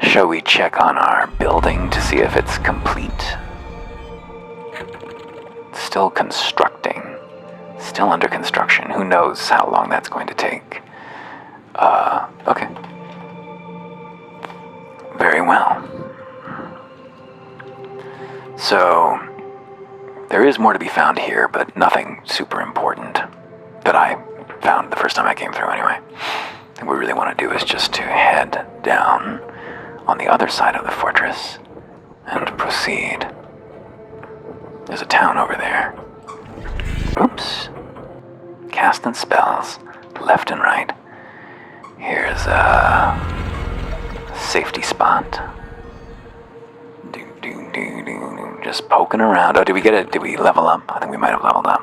Shall we check on our building to see if it's complete? Still constructing. Still under construction. Who knows how long that's going to take. Okay. Very well. So, there is more to be found here, but nothing super important that I found the first time I came through anyway. What we really want to do is just to head down on the other side of the fortress and proceed. There's a town over there. Oops. Casting spells left and right. Here's a safety spot. Just poking around. Oh, did we get it? Did we level up? I think we might have leveled up.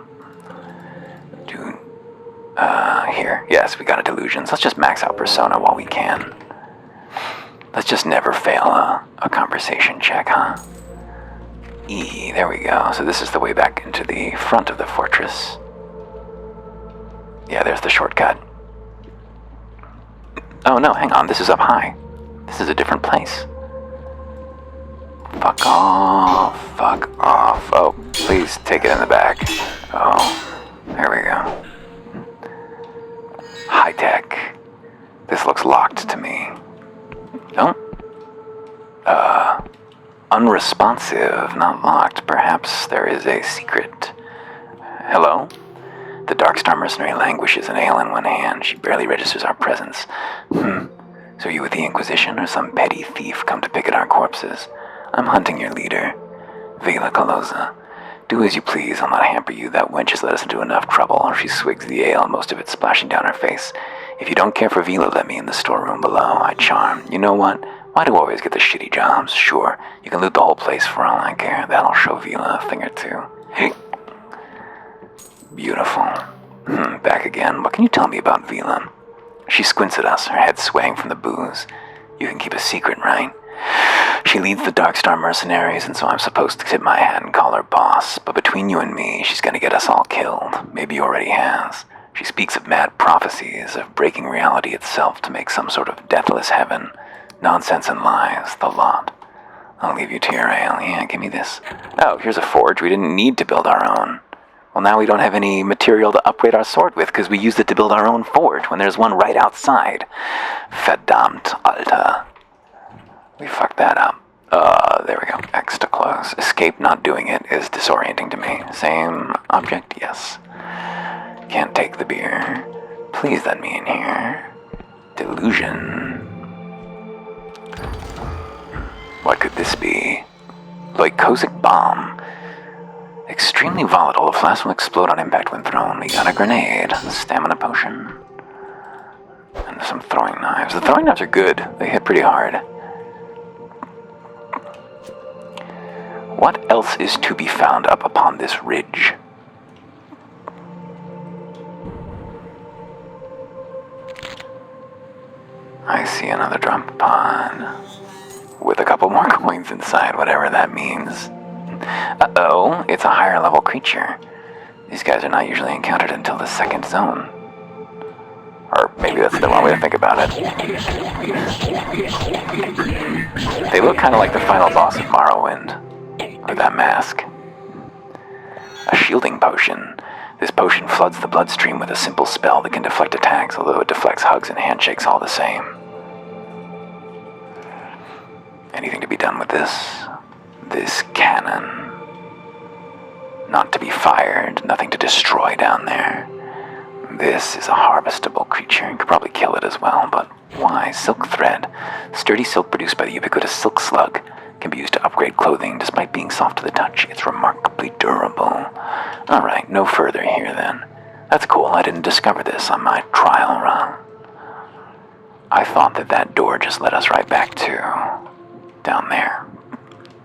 Here. Yes, we got a Delusion. So let's just max out Persona while we can. Let's just never fail a conversation check, huh? There we go. So this is the way back into the front of the fortress. Yeah, there's the shortcut. Oh no, hang on. This is up high. This is a different place. Fuck off. Fuck off. Oh, please take it in the back. Oh, there we go. High tech. This looks locked to me. Oh. Unresponsive, not locked. Perhaps there is a secret. Hello? The Darkstar mercenary languishes, an ale in one hand. She barely registers our presence. So you with the Inquisition or some petty thief come to pick at our corpses? I'm hunting your leader, Vela Calosa. Do as you please, I'll not hamper you. That wench has led us into enough trouble. She swigs the ale, most of it splashing down her face. If you don't care for Vela, let me in the storeroom below. I charm. You know what? Why do I always get the shitty jobs? Sure, you can loot the whole place for all I care. That'll show Vela a thing or two. Beautiful. Back again. What can you tell me about Vela? She squints at us, her head swaying from the booze. You can keep a secret, right? She leads the Darkstar mercenaries, and so I'm supposed to tip my hat and call her boss. But between you and me, she's gonna get us all killed. Maybe already has. She speaks of mad prophecies, of breaking reality itself to make some sort of deathless heaven. Nonsense and lies, the lot. I'll leave you to your ale. Yeah, give me this. Oh, here's a forge. We didn't need to build our own. Well, now we don't have any material to upgrade our sword with because we used it to build our own forge when there's one right outside. Verdammt, Alter. We fucked that up. There we go. X to close. Escape not doing it is disorienting to me. Same object? Yes. Can't take the beer. Please let me in here. Delusion. What could this be? Leucosic bomb. Extremely volatile. The flask will explode on impact when thrown. We got a grenade. A stamina potion. And some throwing knives. The throwing knives are good. They hit pretty hard. What else is to be found up upon this ridge? I see another drop pod. With a couple more coins inside, whatever that means. Uh-oh, it's a higher level creature. These guys are not usually encountered until the second zone. Or maybe that's the wrong way to think about it. They look kind of like the final boss of Morrowind. With that mask. A shielding potion. This potion floods the bloodstream with a simple spell that can deflect attacks, although it deflects hugs and handshakes all the same. Anything to be done with this? This cannon. Not to be fired, nothing to destroy down there. This is a harvestable creature. You could probably kill it as well, but why? Silk thread. Sturdy silk produced by the ubiquitous silk slug can be used to upgrade clothing. Despite being soft to the touch, it's remarkably durable. Alright, no further here then. That's cool, I didn't discover this on my trial run. I thought that door just led us right back to down there.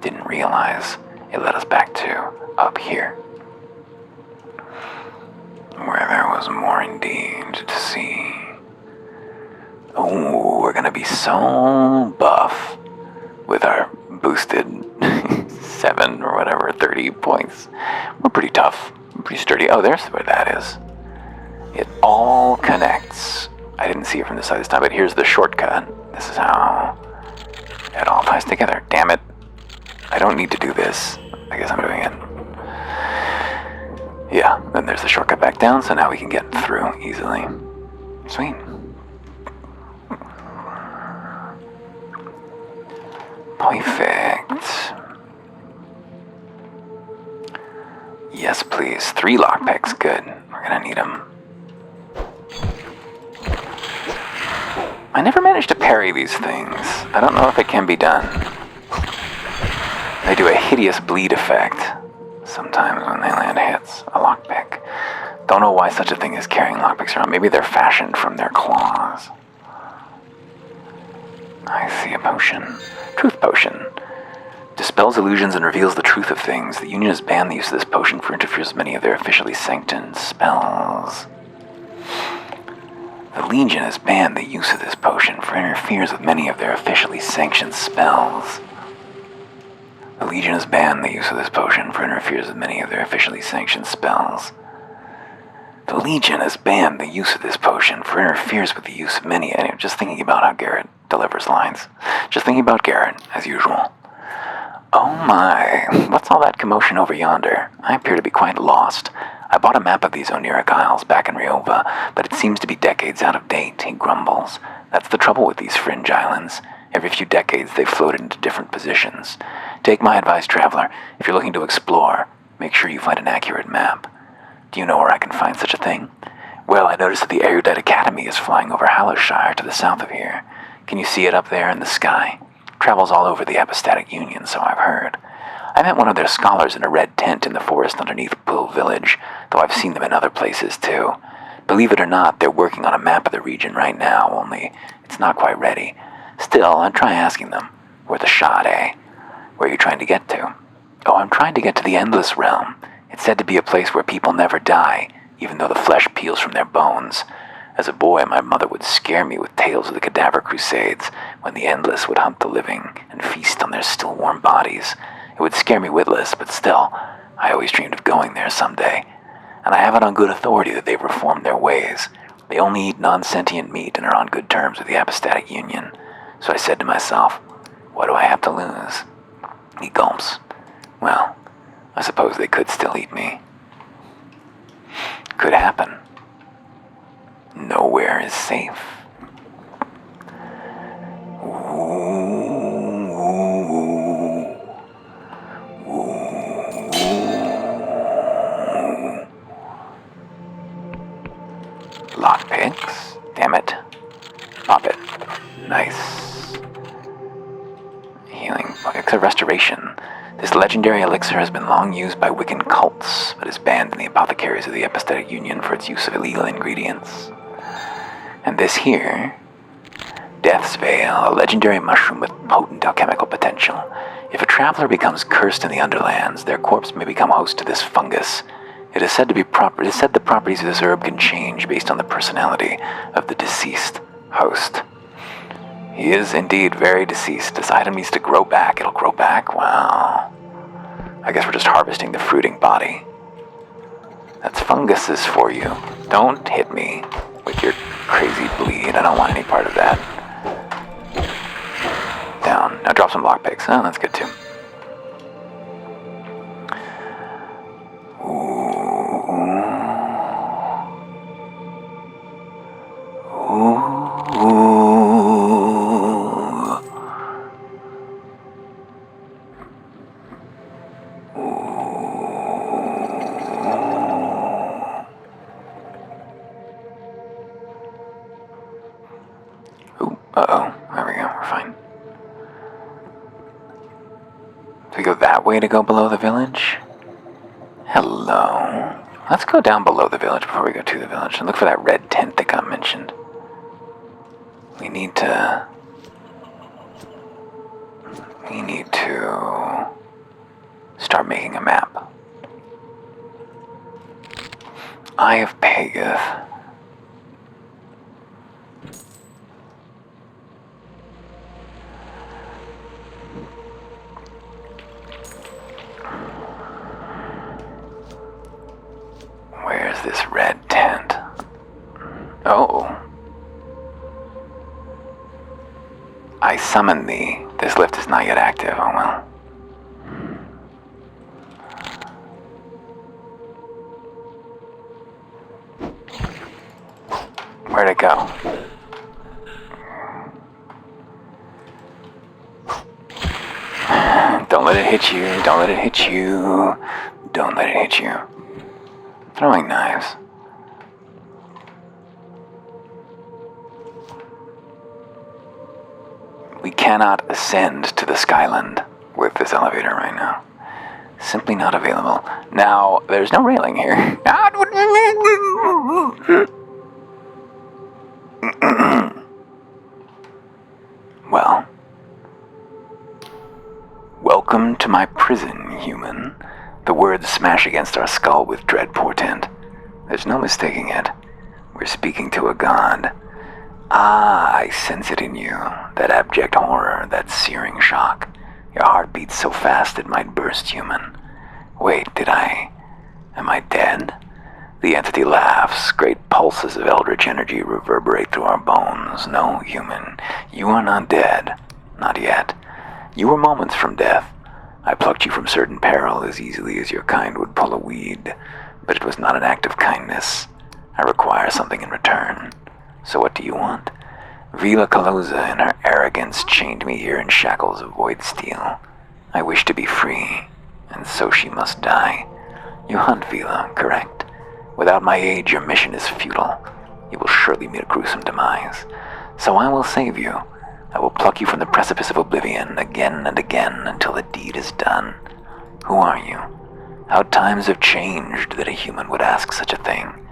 Didn't realize it led us back to up here. Where there was more indeed to see. Oh, we're gonna be so buff with our boosted 7 or whatever, 30 points. We're pretty tough, pretty sturdy. Oh, there's where that is. It all connects. I didn't see it from this side this time, but here's the shortcut. This is how it all ties together. Damn it. I don't need to do this. I guess I'm doing it. Yeah, then there's the shortcut back down, so now we can get through easily. Sweet. Perfect. Yes, please. 3 lockpicks. Good. We're gonna need them. I never managed to parry these things. I don't know if it can be done. They do a hideous bleed effect sometimes when they land hits. A lockpick. Don't know why such a thing is carrying lockpicks around. Maybe they're fashioned from their claws. I see a potion. Truth potion. Dispels illusions and reveals the truth of things. The Union has banned the use of this potion for it interferes with many of their officially sanctioned spells. The Legion has banned the use of this potion for it interferes with many of their officially sanctioned spells. The Legion has banned the use of this potion for it interferes with many of their officially sanctioned spells. The Legion has banned the use of this potion for it interferes with the use of many. And I'm just thinking about how Garrett delivers lines. Just thinking about Garrett, as usual. Oh my, what's all that commotion over yonder? I appear to be quite lost. I bought a map of these Oniric Isles back in Ryova, but it seems to be decades out of date, he grumbles. That's the trouble with these fringe islands. Every few decades they've floated into different positions. Take my advice, traveler. If you're looking to explore, make sure you find an accurate map. Do you know where I can find such a thing? Well, I noticed that the Erudite Academy is flying over Hallowshire to the south of here. Can you see it up there in the sky? Travels all over the Apostatic Union, so I've heard. I met one of their scholars in a red tent in the forest underneath Pool Village, though I've seen them in other places too. Believe it or not, they're working on a map of the region right now, only it's not quite ready. Still, I'd try asking them. Worth a shot, eh? Where are you trying to get to? Oh, I'm trying to get to the Endless Realm. It's said to be a place where people never die, even though the flesh peels from their bones. As a boy, my mother would scare me with tales of the Cadaver Crusades, when the Endless would hunt the living and feast on their still warm bodies. It would scare me witless, but still, I always dreamed of going there someday. And I have it on good authority that they've reformed their ways. They only eat non-sentient meat and are on good terms with the Apostatic Union. So I said to myself, what do I have to lose? He gulps. Well, I suppose they could still eat me. Could happen. Nowhere is safe. Lockpicks? Damn it. Pop it. Nice. Healing. Elixir Restoration. This legendary elixir has been long used by Wiccan cults, but is banned in the apothecaries of the Apostatic Union for its use of illegal ingredients. And this here, Death's Veil, a legendary mushroom with potent alchemical potential. If a traveler becomes cursed in the Underlands, their corpse may become host to this fungus. It is said the properties of this herb can change based on the personality of the deceased host. He is indeed very deceased. This item needs to grow back. It'll grow back? Wow. I guess we're just harvesting the fruiting body. That's funguses for you. Don't hit me with your crazy bleed. I don't want any part of that. Down. Now drop some lockpicks. Oh, that's good too. Uh-oh. There we go. We're fine. Do we go that way to go below the village? Hello. Let's go down below the village before we go to the village and look for that red tent that got mentioned. We need to start making a map. Eye of Pageth. summon thee. This lift is not yet active. Oh well. Where'd it go? Don't let it hit you. Don't let it hit you. Don't let it hit you. Throwing knives. We cannot ascend to the Skyland with this elevator right now. Simply not available. Now, there's no railing here. Well, welcome to my prison, human. The words smash against our skull with dread portent. There's no mistaking it. We're speaking to a god. Ah, I sense it in you. That abject horror, that searing shock. Your heart beats so fast it might burst, human. Wait, am I dead? The entity laughs. Great pulses of eldritch energy reverberate through our bones. No, human, you are not dead. Not yet. You were moments from death. I plucked you from certain peril as easily as your kind would pull a weed. But it was not an act of kindness. I require something in return. So what do you want? Vila Caloza in her arrogance chained me here in shackles of void steel. I wish to be free, and so she must die. You hunt Vila, correct? Without my aid, your mission is futile. You will surely meet a gruesome demise. So I will save you. I will pluck you from the precipice of oblivion again and again until the deed is done. Who are you? How times have changed that a human would ask such a thing.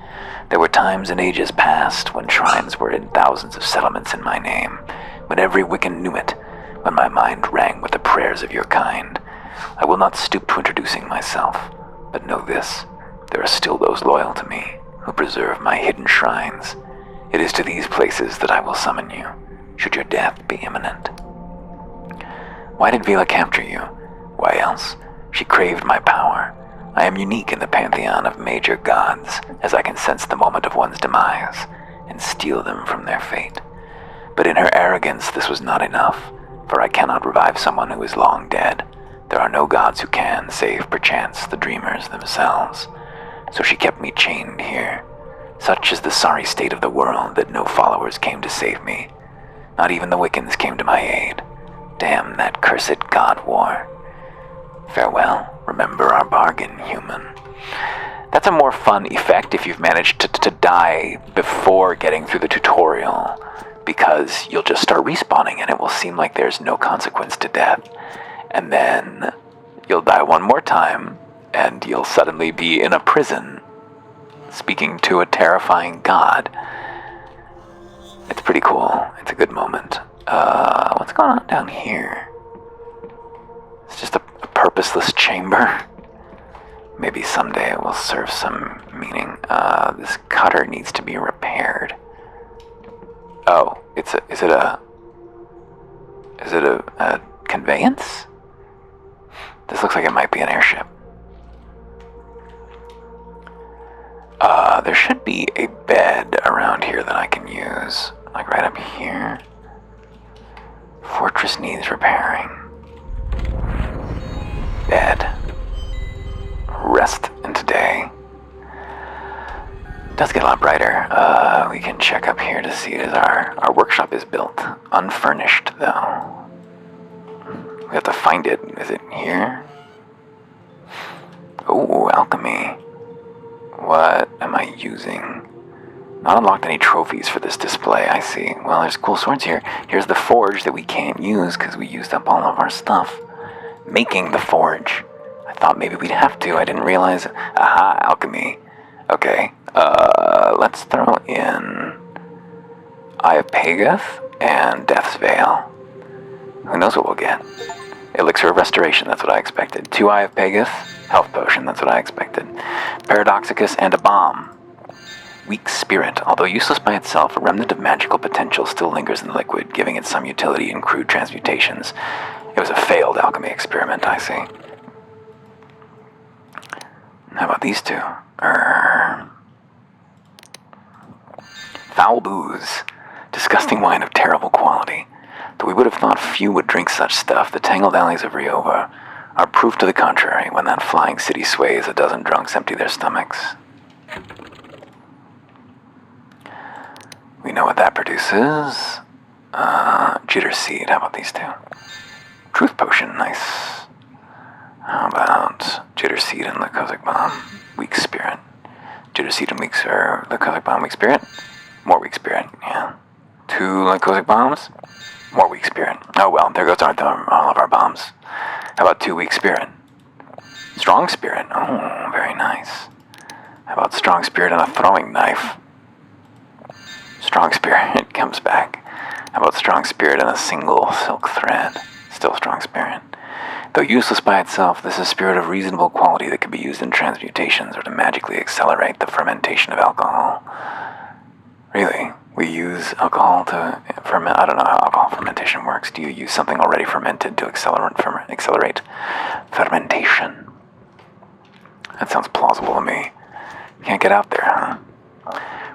There were times in ages past when shrines were in thousands of settlements in my name, when every Wiccan knew it, when my mind rang with the prayers of your kind. I will not stoop to introducing myself, but know this, there are still those loyal to me, who preserve my hidden shrines. It is to these places that I will summon you, should your death be imminent. Why did Vila capture you? Why else? She craved my power. I am unique in the pantheon of major gods, as I can sense the moment of one's demise, and steal them from their fate. But in her arrogance this was not enough, for I cannot revive someone who is long dead. There are no gods who can, save perchance the dreamers themselves. So she kept me chained here. Such is the sorry state of the world that no followers came to save me. Not even the Wiccans came to my aid. Damn that cursed god war. Farewell. Remember our bargain, human. That's a more fun effect if you've managed to die before getting through the tutorial, because you'll just start respawning and it will seem like there's no consequence to death. And then you'll die one more time, and you'll suddenly be in a prison, speaking to a terrifying god. It's pretty cool. It's a good moment. What's going on down here? It's just a purposeless chamber. Maybe someday it will serve some meaning. This cutter needs to be repaired. Oh, is it a conveyance? This looks like it might be an airship. There should be a bed around here that I can use. Like right up here. Fortress needs repairing. Bed. Rest into day. It does get a lot brighter. We can check up here to see it as our workshop is built. Unfurnished, though. We have to find it. Is it here? Oh, alchemy. What am I using? Not unlocked any trophies for this display, I see. Well, there's cool swords here. Here's the forge that we can't use because we used up all of our stuff. Making the forge. I thought maybe we'd have to. I didn't realize. Aha, alchemy. Okay, let's throw in Eye of Pagath and Death's Veil. Who knows what we'll get? Elixir of Restoration, that's what I expected. 2 Eye of Pagath, Health Potion, that's what I expected. Paradoxicus and a Bomb. Weak Spirit. Although useless by itself, a remnant of magical potential still lingers in the liquid, giving it some utility in crude transmutations. It was a failed alchemy experiment, I see. How about these two? Foul booze. Disgusting wine of terrible quality. Though we would have thought few would drink such stuff, the tangled alleys of Ryova are proof to the contrary when that flying city sways a dozen drunks empty their stomachs. We know what that produces. Jitter Seed, how about these two? Truth Potion, nice. How about Jitter Seed and Leucosic Bomb? Weak Spirit. Jitter Seed and Leucosic Bomb, Weak Spirit? More Weak Spirit, yeah. 2 Leucosic Bombs? More Weak Spirit. Oh well, there goes all of our bombs. How about 2 Weak Spirit? Strong Spirit, oh, very nice. How about Strong Spirit and a Throwing Knife? Strong Spirit comes back. How about Strong Spirit and a single silk thread? Still Strong Spirit. Though useless by itself, this is a spirit of reasonable quality that can be used in transmutations or to magically accelerate the fermentation of alcohol. Really? We use alcohol to ferment? I don't know how alcohol fermentation works. Do you use something already fermented to accelerate fermentation? That sounds plausible to me. Can't get out there, huh?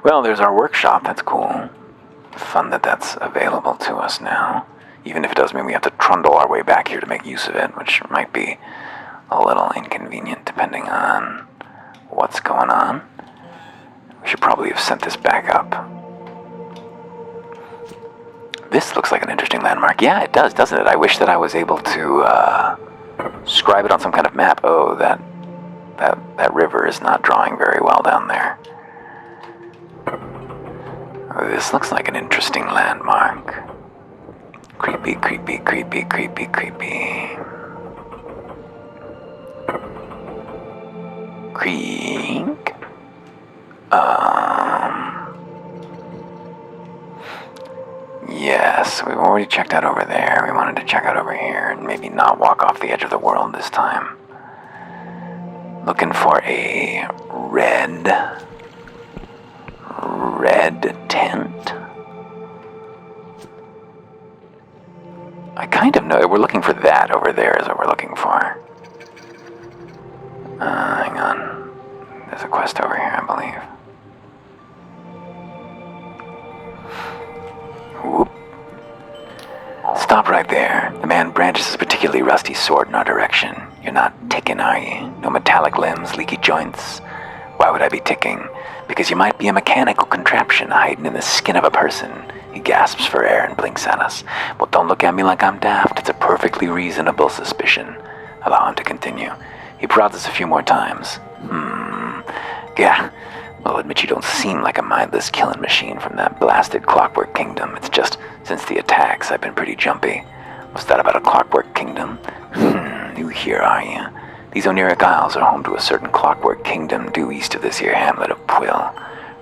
Well, there's our workshop. That's cool. Fun that that's available to us now. Even if it does mean we have to trundle our way back here to make use of it, which might be a little inconvenient depending on what's going on. We should probably have sent this back up. This looks like an interesting landmark. Yeah, it does, doesn't it? I wish that I was able to scribe it on some kind of map. Oh, that river is not drawing very well down there. This looks like an interesting landmark. Creepy, creepy, creepy, creepy, creepy. Creek? Yes, we've already checked out over there. We wanted to check out over here and maybe not walk off the edge of the world this time. Looking for a red tent. I kind of know. We're looking for that over there is what we're looking for. Hang on. There's a quest over here, I believe. Whoop. Stop right there. The man brandishes a particularly rusty sword in our direction. You're not ticking, are you? No metallic limbs, leaky joints. Why would I be ticking? Because you might be a mechanical contraption hiding in the skin of a person. He gasps for air and blinks at us. Well, don't look at me like I'm daft. It's a perfectly reasonable suspicion. Allow him to continue. He prods us a few more times. Yeah. I'll admit you don't seem like a mindless killing machine from that blasted Clockwork Kingdom. It's just, since the attacks, I've been pretty jumpy. What's that about a Clockwork Kingdom? New here, are you? These Oniric Isles are home to a certain Clockwork Kingdom due east of this here hamlet of Pwill.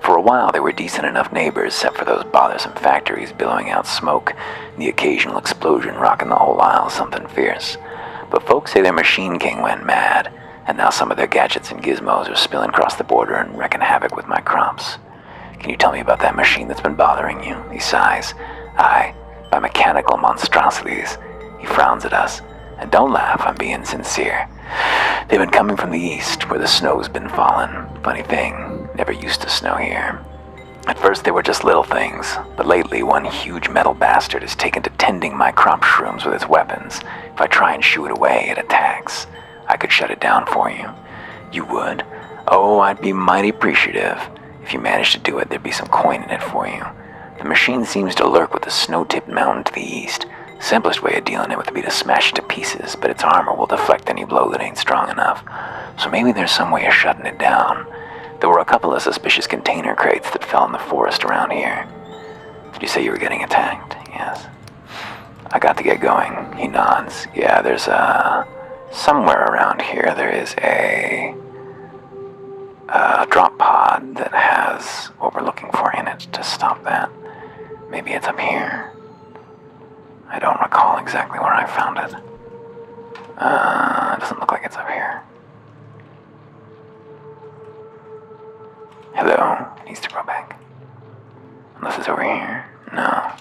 For a while, they were decent enough neighbors, except for those bothersome factories billowing out smoke, and the occasional explosion rocking the whole isle something fierce. But folks say their Machine King went mad, and now some of their gadgets and gizmos are spilling across the border and wrecking havoc with my crops. Can you tell me about that machine that's been bothering you? He sighs. Aye, by mechanical monstrosities. He frowns at us. And don't laugh, I'm being sincere. They've been coming from the east, where the snow's been falling. Funny thing, never used to snow here. At first they were just little things, but lately one huge metal bastard has taken to tending my crop shrooms with its weapons. If I try and shoo it away, it attacks. I could shut it down for you. You would? Oh, I'd be mighty appreciative. If you managed to do it, there'd be some coin in it for you. The machine seems to lurk with the snow-tipped mountain to the east. The simplest way of dealing with it would be to smash it to pieces, but its armor will deflect any blow that ain't strong enough. So maybe there's some way of shutting it down. There were a couple of suspicious container crates that fell in the forest around here. Did you say you were getting attacked? Yes. I got to get going. He nods. Yeah, there's somewhere around here there is a drop pod that has what we're looking for in it to stop that. Maybe it's up here. I don't recall exactly where I found it. It doesn't look like it's up here. Hello? It needs to go back. Unless it's over here. No.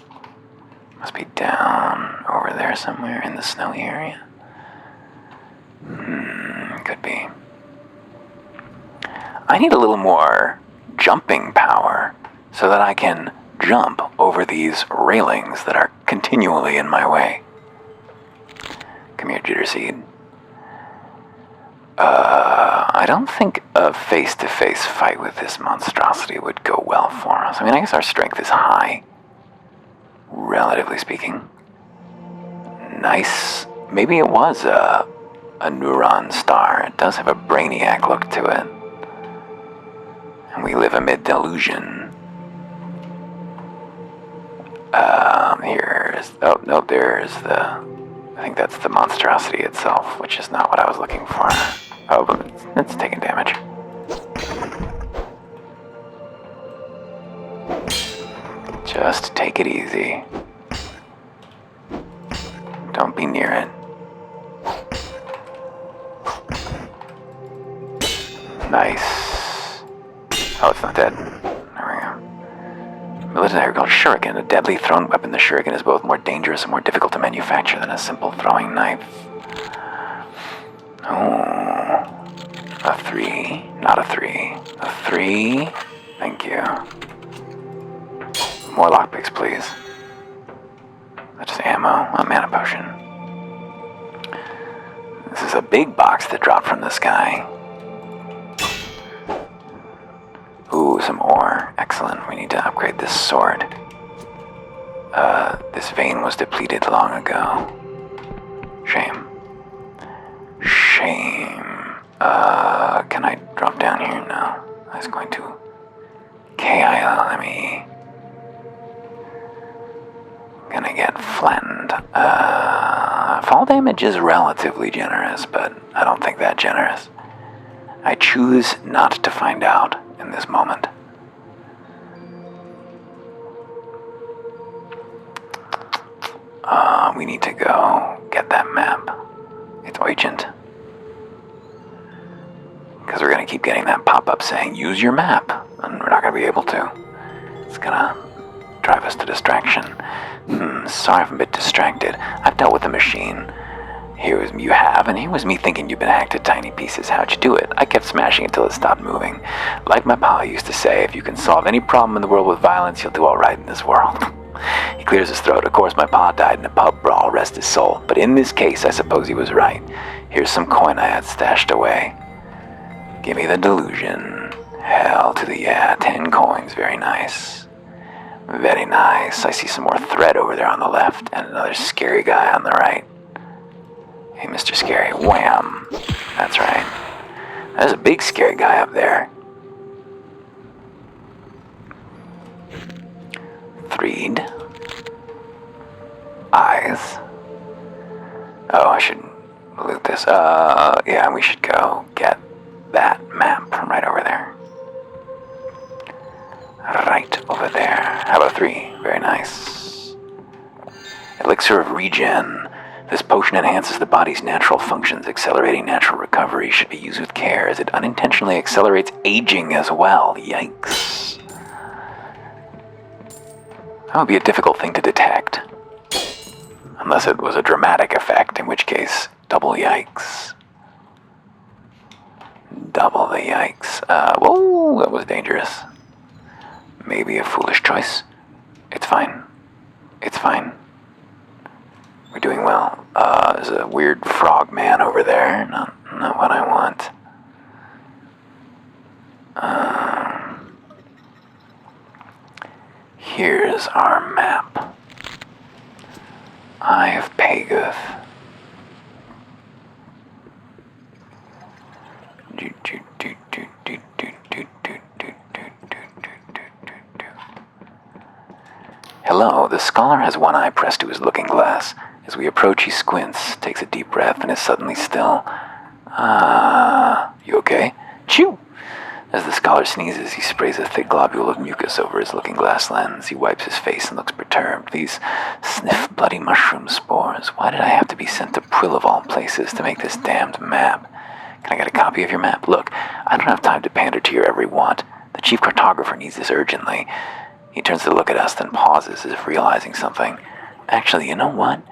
Must be down over there somewhere in the snowy area. Could be. I need a little more jumping power so that I can jump over these railings that are continually in my way. Come here, Jitterseed. I don't think a face-to-face fight with this monstrosity would go well for us. I mean, I guess our strength is high, relatively speaking. Nice. Maybe it was a neuron star. It does have a brainiac look to it. And we live amid Delusion. Oh, no, there's I think that's the monstrosity itself, which is not what I was looking for. Oh, but it's taking damage. Just take it easy. Don't be near it. Nice. Oh, it's not dead. There we go. Military called Shuriken, a deadly thrown weapon. The Shuriken is both more dangerous and more difficult to manufacture than a simple throwing knife. Oh, a 3, not a 3. A 3. Thank you. More lockpicks, please. That's just ammo, a mana potion. This is a big box that dropped from the sky. Ooh, some ore. Excellent. We need to upgrade this sword. This vein was depleted long ago. Shame. Shame. Can I drop down here? No. I was going to. KILME. Gonna get flattened. Fall damage is relatively generous, but I don't think that generous. I choose not to find out in this moment. We need to go get that map. It's urgent. Because we're going to keep getting that pop-up saying, use your map. And we're not going to be able to. It's going to drive us to distraction. Sorry if I'm a bit distracted. I've dealt with the machine. Here was you have, and here was me thinking you've been hacked to tiny pieces. How'd you do it? I kept smashing it till it stopped moving. Like my pa used to say, if you can solve any problem in the world with violence, you'll do all right in this world. He clears his throat. Of course, my pa died in a pub brawl, rest his soul. But in this case, I suppose he was right. Here's some coin I had stashed away. Give me the Delusion. Hell to the yeah, 10 coins. Very nice. Very nice. I see some more thread over there on the left, and another scary guy on the right. Hey, Mr. Scary. Wham! That's right. There's a big scary guy up there. Threed. Eyes. Oh, I should loot this. Yeah, we should go get that map right over there. Right over there. How about 3? Very nice. Elixir of Regen. This potion enhances the body's natural functions, accelerating natural recovery. Should be used with care, as it unintentionally accelerates aging as well. Yikes. That would be a difficult thing to detect. Unless it was a dramatic effect, in which case, double yikes. Double the yikes. Whoa, that was dangerous. Maybe a foolish choice. It's fine. It's fine. We're doing well. There's a weird frog man over there. Not what I want. Here's our map. Eye of Pagoth. Hello, the scholar has one eye pressed to his looking glass. As we approach, he squints, takes a deep breath, and is suddenly still. You okay? Chew! As the scholar sneezes, he sprays a thick globule of mucus over his looking glass lens. He wipes his face and looks perturbed. These sniff bloody mushroom spores. Why did I have to be sent to Prill of all places to make this damned map? Can I get a copy of your map? Look, I don't have time to pander to your every want. The chief cartographer needs this urgently. He turns to look at us, then pauses as if realizing something. Actually, you know what?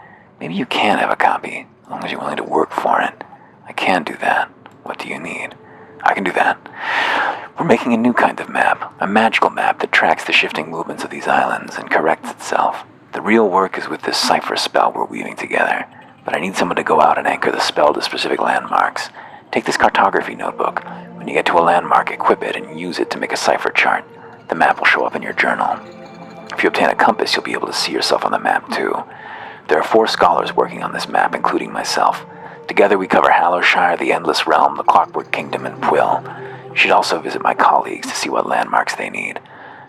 Maybe you can have a copy, as long as you're willing to work for it. I can do that. What do you need? I can do that. We're making a new kind of map, a magical map that tracks the shifting movements of these islands and corrects itself. The real work is with this cipher spell we're weaving together, but I need someone to go out and anchor the spell to specific landmarks. Take this cartography notebook. When you get to a landmark, equip it and use it to make a cipher chart. The map will show up in your journal. If you obtain a compass, you'll be able to see yourself on the map too. There are 4 scholars working on this map, including myself. Together we cover Hallowshire, the Endless Realm, the Clockwork Kingdom, and Pwyll. You should also visit my colleagues to see what landmarks they need.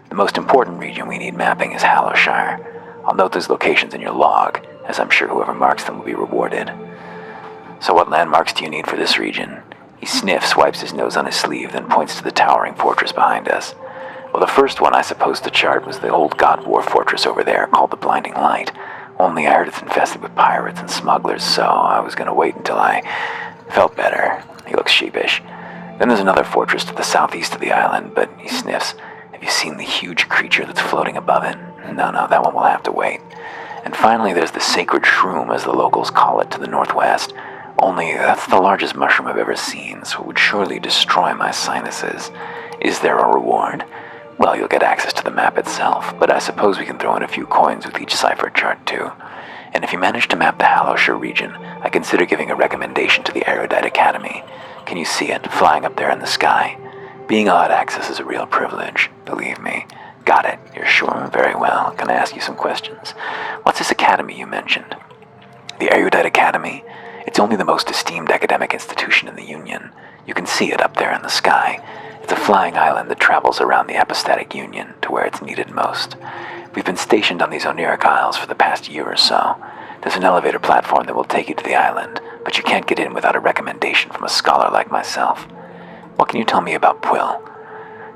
The most important region we need mapping is Hallowshire. I'll note those locations in your log, as I'm sure whoever marks them will be rewarded. So what landmarks do you need for this region? He sniffs, wipes his nose on his sleeve, then points to the towering fortress behind us. Well, the first one I supposed to chart was the old God War fortress over there, called the Blinding Light. Only I heard it's infested with pirates and smugglers, so I was going to wait until I felt better. He looks sheepish. Then there's another fortress to the southeast of the island, but he sniffs. Have you seen the huge creature that's floating above it? No, that one will have to wait. And finally, there's the Sacred Shroom, as the locals call it, to the northwest. Only that's the largest mushroom I've ever seen, so it would surely destroy my sinuses. Is there a reward? Well, you'll get access to the map itself, but I suppose we can throw in a few coins with each cipher chart too. And if you manage to map the Hallowshire region, I consider giving a recommendation to the Erudite Academy. Can you see it, flying up there in the sky? Being allowed access is a real privilege, believe me. Got it, you're sure? Very well. Can I ask you some questions? What's this academy you mentioned? The Erudite Academy? It's only the most esteemed academic institution in the Union. You can see it up there in the sky. It's a flying island that travels around the Apostatic Union to where it's needed most. We've been stationed on these Oniric Isles for the past year or so. There's an elevator platform that will take you to the island, but you can't get in without a recommendation from a scholar like myself. What can you tell me about Pwyll?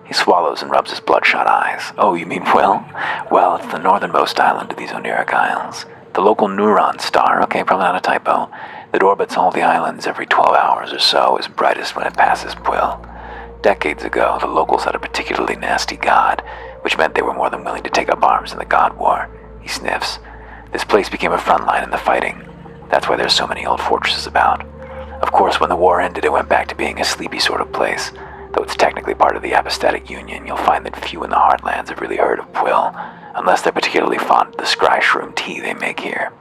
He swallows and rubs his bloodshot eyes. Oh, you mean Pwyll? Well, it's the northernmost island of these Oniric Isles. The local Neuron star, okay, probably not a typo, that orbits all the islands every 12 hours or so is brightest when it passes Pwyll. Decades ago, the locals had a particularly nasty god, which meant they were more than willing to take up arms in the God War. He sniffs. This place became a front line in the fighting. That's why there's so many old fortresses about. Of course, when the war ended, it went back to being a sleepy sort of place. Though it's technically part of the Apostatic Union, you'll find that few in the Heartlands have really heard of Pwyll, unless they're particularly fond of the scry shroom tea they make here.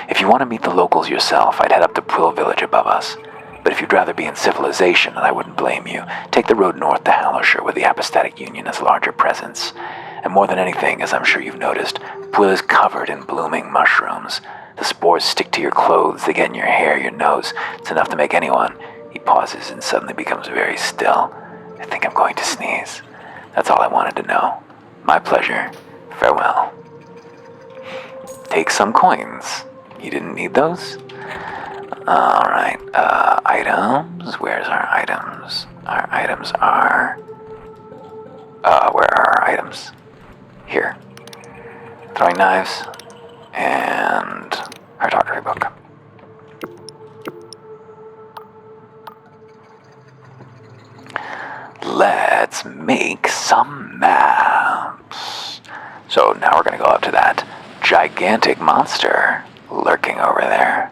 If you want to meet the locals yourself, I'd head up to Pwyll village above us. But if you'd rather be in civilization, and I wouldn't blame you, take the road north to Hallowshire, where the Apostatic Union has a larger presence. And more than anything, as I'm sure you've noticed, Pwyll is covered in blooming mushrooms. The spores stick to your clothes, they get in your hair, your nose. It's enough to make anyone. He pauses and suddenly becomes very still. I think I'm going to sneeze. That's all I wanted to know. My pleasure. Farewell. Take some coins. You didn't need those? Alright, items. Where's our items? Our items are... where are our items? Here. Throwing knives. And... cartography book. Let's make some maps. So now we're gonna go up to that gigantic monster lurking over there.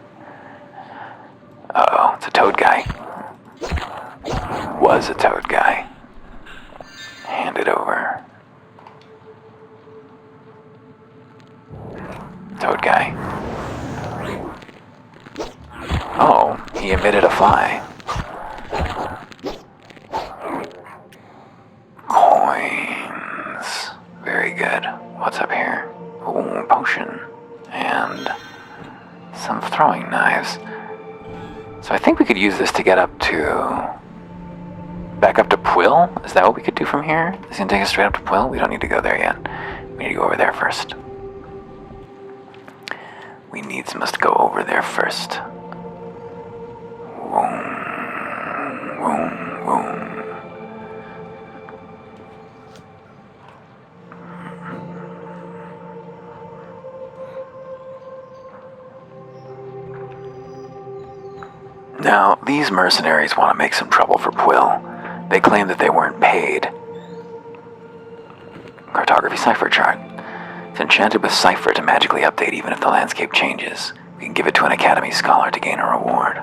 Uh-oh, it's a toad guy. Was a toad guy. Hand it over. Toad guy. Oh, he emitted a fly. Coins. Very good. What's up here? Ooh, potion. And some throwing knives. So I think we could use this to get up to... back up to Pwyll? Is that what we could do from here? Is it gonna take us straight up to Pwyll? We don't need to go there yet. We need to go over there first. We must go over there first. Vroom, vroom, vroom. Now, these mercenaries want to make some trouble for Pwyll. They claim that they weren't paid. Cartography cipher chart. It's enchanted with cipher to magically update even if the landscape changes. We can give it to an academy scholar to gain a reward.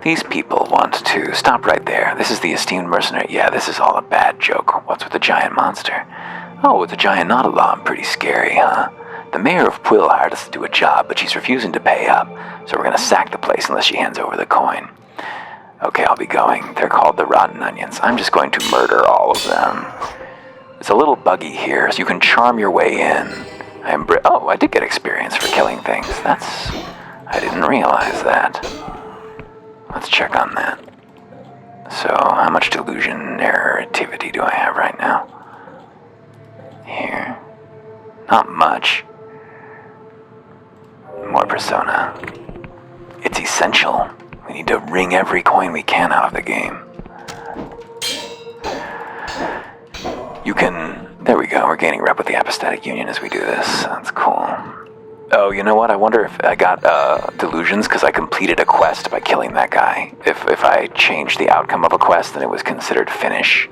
These people want to stop right there. This is the esteemed mercenary. Yeah, this is all a bad joke. What's with the giant monster? Oh, with the giant not-alarm, pretty scary, huh? The mayor of Quill hired us to do a job, but she's refusing to pay up, so we're gonna sack the place unless she hands over the coin. Okay, I'll be going. They're called the Rotten Onions. I'm just going to murder all of them. It's a little buggy here, so you can charm your way in. Oh, I did get experience for killing things. I didn't realize that. Let's check on that. So, how much delusion narrativity do I have right now? Here. Not much. More persona. It's essential. We need to wring every coin we can out of the game. There we go, we're gaining rep with the Apostatic Union as we do this. That's cool. Oh, you know what? I wonder if I got delusions because I completed a quest by killing that guy. If I changed the outcome of a quest, then it was considered finished.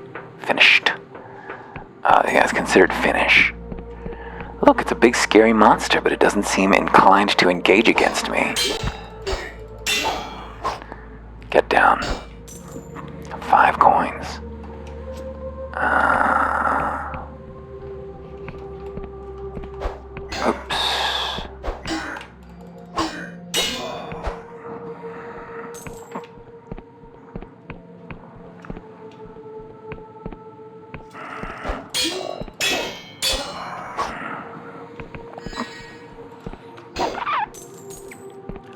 Yeah, it's considered finish. Look, it's a big scary monster, but it doesn't seem inclined to engage against me. Get down. 5 coins. Oops.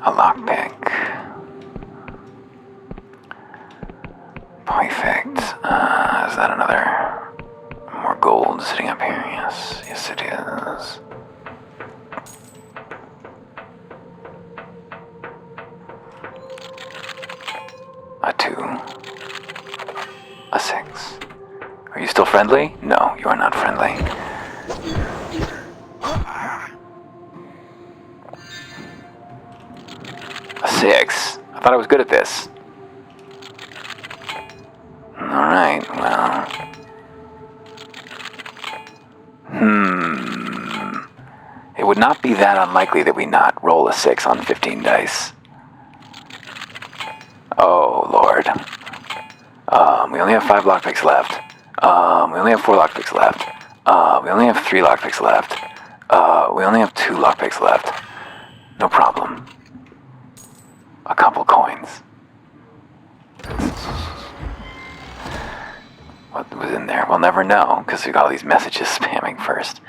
A lockpick. Perfect. Is that another? More gold sitting up here? Yes. Yes, it is. A 2. A 6. Are you still friendly? No, you are not friendly. A 6. I thought I was good at this. Alright, well. It would not be that unlikely that we not roll a 6 on 15 dice. Oh, Lord. We only have 5 lockpicks left. We only have 4 lockpicks left. We only have 3 lockpicks left. We only have 2 lockpicks left. No problem. A couple coins. What was in there? We'll never know, because we got all these messages spamming first.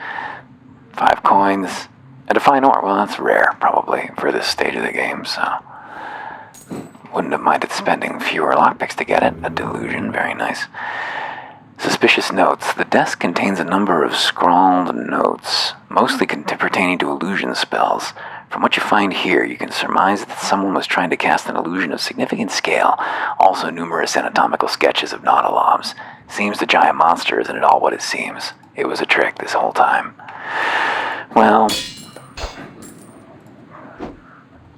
5 coins. A Define Ore. Well, that's rare, probably, for this stage of the game, so... Wouldn't have minded spending fewer lockpicks to get it. A Delusion, very nice. Suspicious notes. The desk contains a number of scrawled notes, mostly pertaining to illusion spells. From what you find here, you can surmise that someone was trying to cast an illusion of significant scale. Also numerous anatomical sketches of Nautilobs. Seems the giant monster isn't at all what it seems. It was a trick this whole time. Well...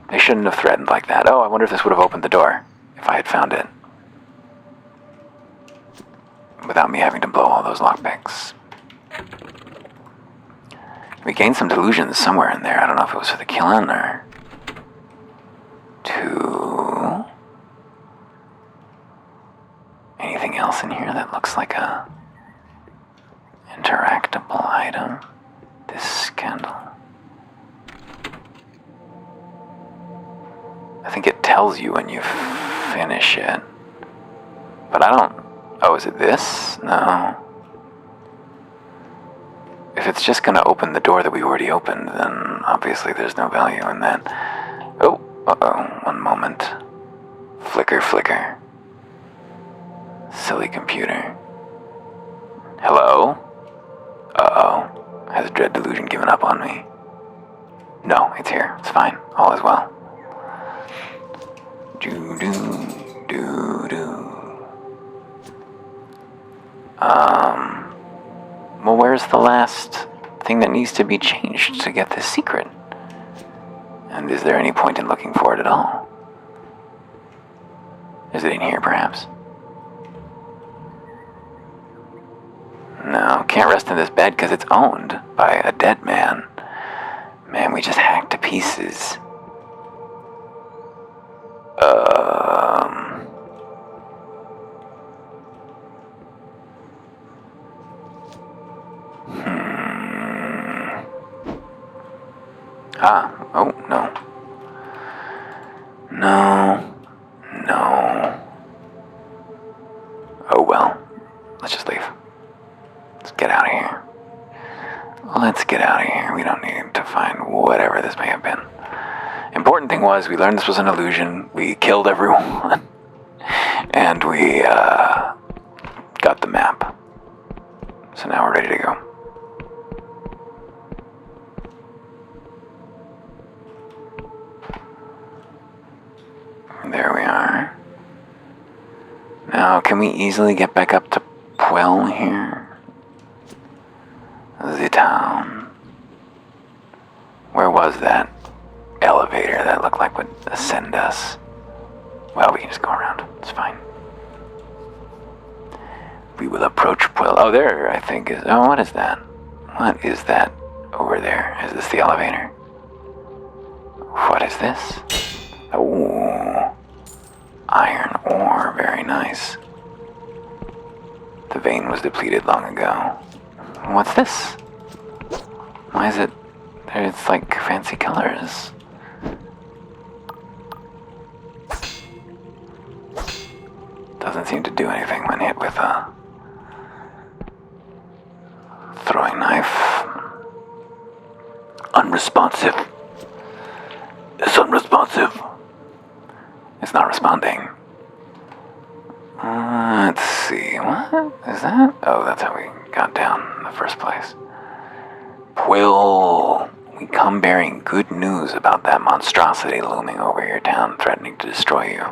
They shouldn't have threatened like that. Oh, I wonder if this would have opened the door, if I had found it. Without me having to blow all those lockpicks. We gained some delusions somewhere in there. I don't know if it was for the killing or... 2... Anything else in here that looks like a... interactable item? This candle. I think it tells you when you finish it. But I don't... Oh, is it this? No. If it's just gonna open the door that we already opened, then obviously there's no value in that. Oh, uh-oh, one moment. Flicker, flicker. Silly computer. Hello? Uh-oh. Has Dread Delusion given up on me? No, it's here. It's fine. All is well. Well, where's the last thing that needs to be changed to get this secret? And is there any point in looking for it at all? Is it in here, perhaps? No, can't rest in this bed because it's owned by a dead man. Man, we just hacked to pieces. No. No. Oh well. Let's just leave. Let's get out of here. Let's get out of here. We don't need to find whatever this may have been. Important thing was, we learned this was an illusion. We killed everyone. And we got the map. So now we're ready to go. There we are. Now, can we easily get back up to Puel here? The town. Where was that elevator that looked like would ascend us? Well, we can just go around. It's fine. We will approach Puel. Oh, there, I think is... Oh, what is that? What is that over there? Is this the elevator? What is this? Oh, iron ore. Very nice. The vein was depleted long ago. What's this? Why is it... It's like fancy colors. Doesn't seem to do anything when hit with a throwing knife. Unresponsive. It's unresponsive. It's not responding. Let's see. What is that? Oh, that's how we got down in the first place. Puel. We come bearing good news about that monstrosity looming over your town, threatening to destroy you.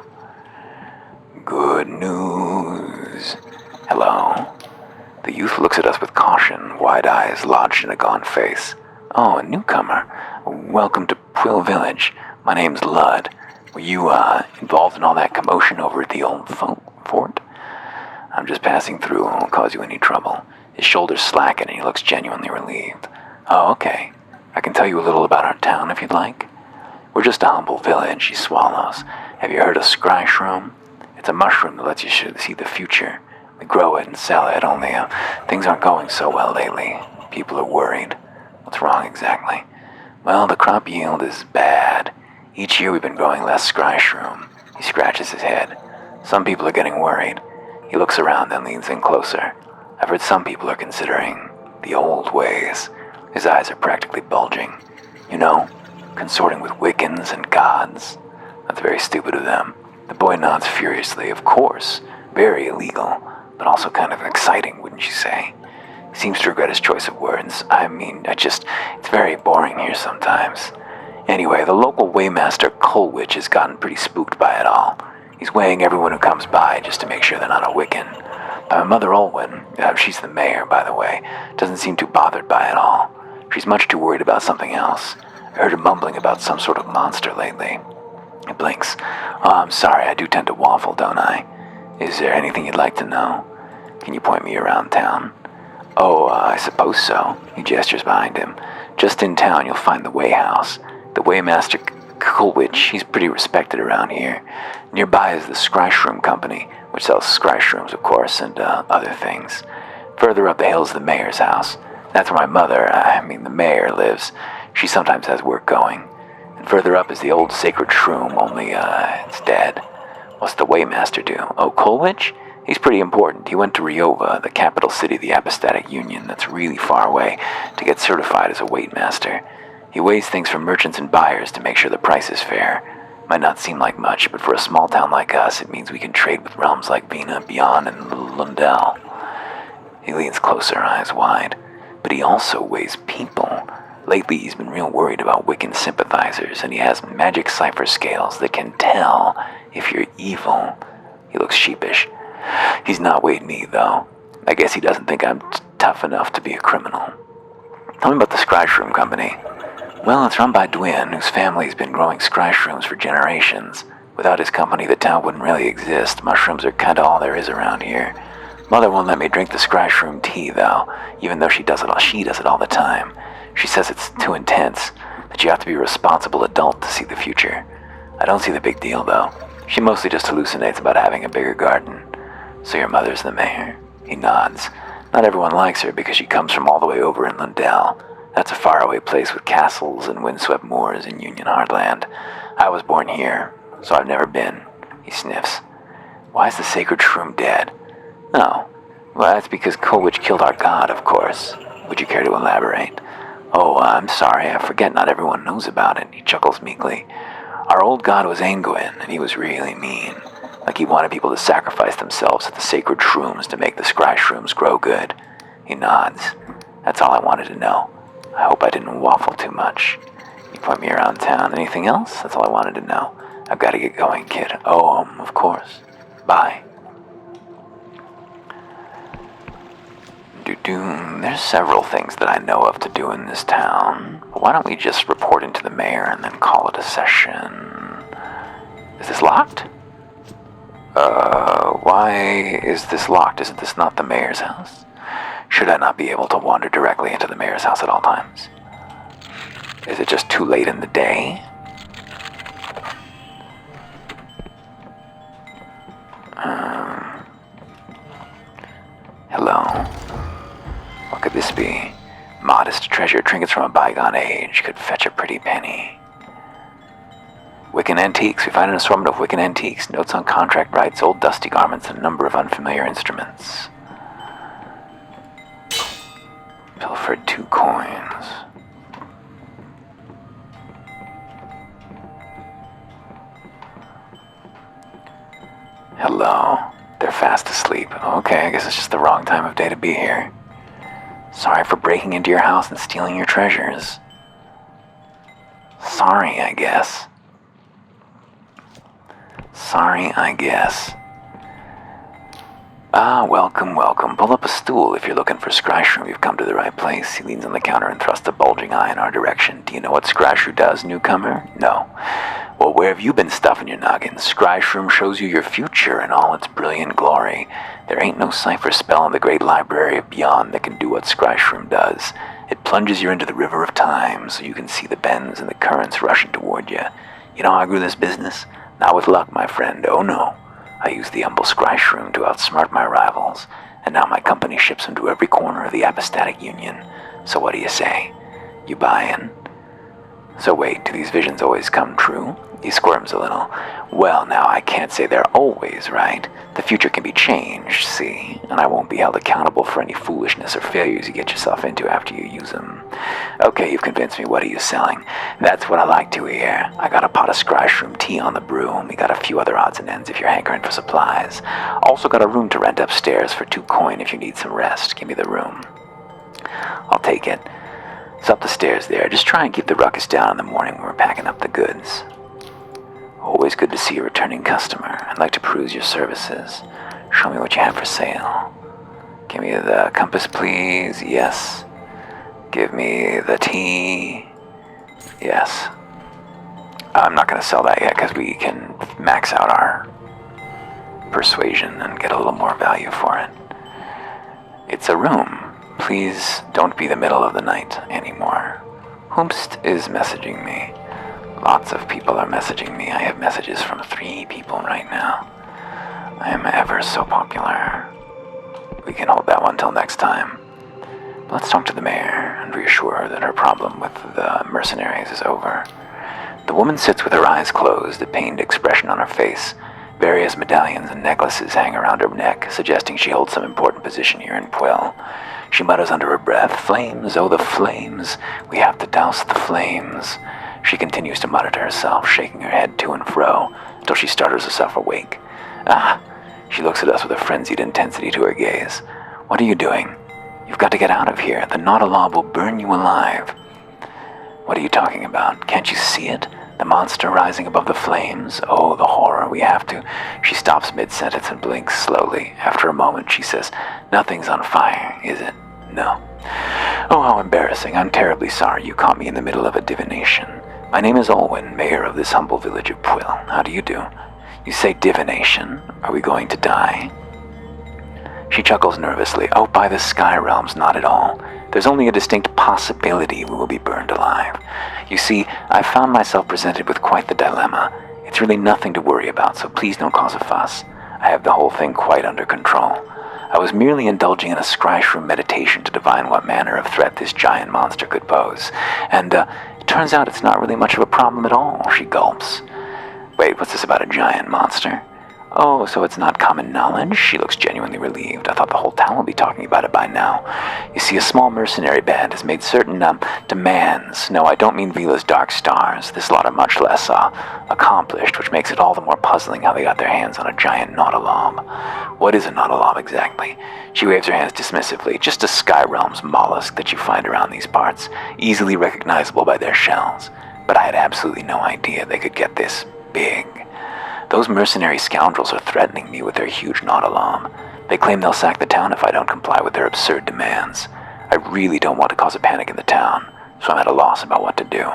Good news. Hello. The youth looks at us with caution, wide eyes lodged in a gaunt face. Oh, a newcomer. Welcome to Puel Village. My name's Ludd. Were you, involved in all that commotion over at the old fort? I'm just passing through and won't cause you any trouble. His shoulders slacken and he looks genuinely relieved. Oh, okay. I can tell you a little about our town if you'd like. We're just a humble village, he swallows. Have you heard of scry shroom? It's a mushroom that lets you see the future. We grow it and sell it, only things aren't going so well lately. People are worried. What's wrong exactly? Well, the crop yield is bad. Each year we've been growing less scry shroom. He scratches his head. Some people are getting worried. He looks around and leans in closer. I've heard some people are considering the old ways. His eyes are practically bulging. You know, consorting with Wiccans and gods. That's very stupid of them. The boy nods furiously. Of course. Very illegal, but also kind of exciting, wouldn't you say? He seems to regret his choice of words. It's very boring here sometimes. Anyway, the local waymaster, Colwich, has gotten pretty spooked by it all. He's weighing everyone who comes by just to make sure they're not a Wiccan. My mother Olwen, she's the mayor, by the way, doesn't seem too bothered by it all. She's much too worried about something else. I heard her mumbling about some sort of monster lately. He blinks. Oh, I'm sorry, I do tend to waffle, don't I? Is there anything you'd like to know? Can you point me around town? Oh, I suppose so. He gestures behind him. Just in town, you'll find the Way House. The Waymaster Colwich, he's pretty respected around here. Nearby is the Scry Shroom Company, which sells scry shrooms, of course, and other things. Further up the hill is the mayor's house. That's where my mother, the mayor, lives. She sometimes has work going. And further up is the old sacred shroom, only, it's dead. What's the Waymaster do? Oh, Colwich? He's pretty important. He went to Riova, the capital city of the Apostatic Union that's really far away, to get certified as a Weightmaster. He weighs things for merchants and buyers to make sure the price is fair. Might not seem like much, but for a small town like us, it means we can trade with realms like Vina, Beyond, and Lundell. He leans closer, eyes wide. But he also weighs people. Lately, he's been real worried about Wiccan sympathizers, and he has magic cipher scales that can tell if you're evil. He looks sheepish. He's not weighed me, though. I guess he doesn't think I'm tough enough to be a criminal. Tell me about the Scry Shroom Company. Well, it's run by Dwin, whose family's been growing scry shrooms for generations. Without his company, the town wouldn't really exist. Mushrooms are kinda all there is around here. Mother won't let me drink the scry shroom tea, though, even though she does it all the time. She says it's too intense, that you have to be a responsible adult to see the future. I don't see the big deal, though. She mostly just hallucinates about having a bigger garden. So your mother's the mayor? He nods. Not everyone likes her because she comes from all the way over in Lundell. That's a faraway place with castles and windswept moors in Union Heartland. I was born here, so I've never been. He sniffs. Why is the sacred shroom dead? Oh, well, that's because Kolwich killed our god, of course. Would you care to elaborate? Oh, I'm sorry, I forget not everyone knows about it. He chuckles meekly. Our old god was Angwin, and he was really mean. Like he wanted people to sacrifice themselves to the sacred shrooms to make the scry shrooms grow good. He nods. That's all I wanted to know. I hope I didn't waffle too much. You point me around town. Anything else? That's all I wanted to know. I've got to get going, kid. Oh, of course. Bye. There's several things that I know of to do in this town. Why don't we just report into the mayor and then call it a session? Is this locked? Why is this locked? Isn't this not the mayor's house? Should I not be able to wander directly into the mayor's house at all times? Is it just too late in the day? Hello? What could this be? Modest treasure, trinkets from a bygone age, could fetch a pretty penny. Wiccan antiques. We find an assortment of Wiccan antiques, notes on contract rights, old dusty garments, and a number of unfamiliar instruments. Pilfered 2 coins. Hello. They're fast asleep. Okay, I guess it's just the wrong time of day to be here. Sorry for breaking into your house and stealing your treasures. Sorry, I guess. Sorry, I guess. Ah, welcome, welcome. Pull up a stool if you're looking for Scryshroom. You've come to the right place. He leans on the counter and thrusts a bulging eye in our direction. Do you know what Scryshroom does, newcomer? No. Well, where have you been stuffing your noggin? Scryshroom shows you your future in all its brilliant glory. There ain't no cipher spell in the great library of beyond that can do what Scryshroom does. It plunges you into the river of time so you can see the bends and the currents rushing toward you. You know how I grew this business? Not with luck, my friend. Oh no. I used the humble Scryshroom to outsmart my rivals, and now my company ships them to every corner of the Apostatic Union. So what do you say? You buy-in? So wait, do these visions always come true? He squirms a little. Well, now, I can't say they're always right. The future can be changed, see? And I won't be held accountable for any foolishness or failures you get yourself into after you use them. Okay, you've convinced me. What are you selling? That's what I like to hear. I got a pot of Scryshroom tea on the brew, and we got a few other odds and ends if you're hankering for supplies. Also got a room to rent upstairs for 2 coin if you need some rest. Give me the room. I'll take it. It's up the stairs there. Just try and keep the ruckus down in the morning when we're packing up the goods. Always good to see a returning customer. I'd like to peruse your services. Show me what you have for sale. Give me the compass, please. Yes. Give me the tea. Yes. I'm not going to sell that yet because we can max out our persuasion and get a little more value for it. It's a room. Please don't be the middle of the night anymore. Whomst is messaging me. Lots of people are messaging me. I have messages from 3 people right now. I am ever so popular. We can hold that one till next time. Let's talk to the mayor and reassure her that her problem with the mercenaries is over. The woman sits with her eyes closed, a pained expression on her face. Various medallions and necklaces hang around her neck, suggesting she holds some important position here in Puel. She mutters under her breath, "Flames, oh the flames, we have to douse the flames." She continues to mutter to herself, shaking her head to and fro, until she startles herself awake. Ah! She looks at us with a frenzied intensity to her gaze. "What are you doing? You've got to get out of here. The Nautilaw will burn you alive." "What are you talking about? Can't you see it? The monster rising above the flames? Oh, the horror, we have to..." She stops mid-sentence and blinks slowly. After a moment, she says, "Nothing's on fire, is it?" "No." "Oh, how embarrassing. I'm terribly sorry. You caught me in the middle of a divination. My name is Olwyn, mayor of this humble village of Puel. How do you do? You say divination? Are we going to die?" She chuckles nervously. "Oh, by the sky realms, not at all. There's only a distinct possibility we will be burned alive. You see, I've found myself presented with quite the dilemma. It's really nothing to worry about, so please don't cause a fuss. I have the whole thing quite under control. I was merely indulging in a Scryshroom meditation to divine what manner of threat this giant monster could pose. And, it turns out it's not really much of a problem at all," she gulps. Wait, what's this about a giant monster? Oh, so it's not common knowledge? She looks genuinely relieved. I thought the whole town would be talking about it by now. You see, a small mercenary band has made certain, demands. No, I don't mean Vila's Dark Stars. This lot are much less, accomplished, which makes it all the more puzzling how they got their hands on a giant nautilob. What is a nautilob exactly? She waves her hands dismissively. Just a Sky Realms mollusk that you find around these parts, easily recognizable by their shells. But I had absolutely no idea they could get this big. Those mercenary scoundrels are threatening me with their huge nautilob. They claim they'll sack the town if I don't comply with their absurd demands. I really don't want to cause a panic in the town, so I'm at a loss about what to do.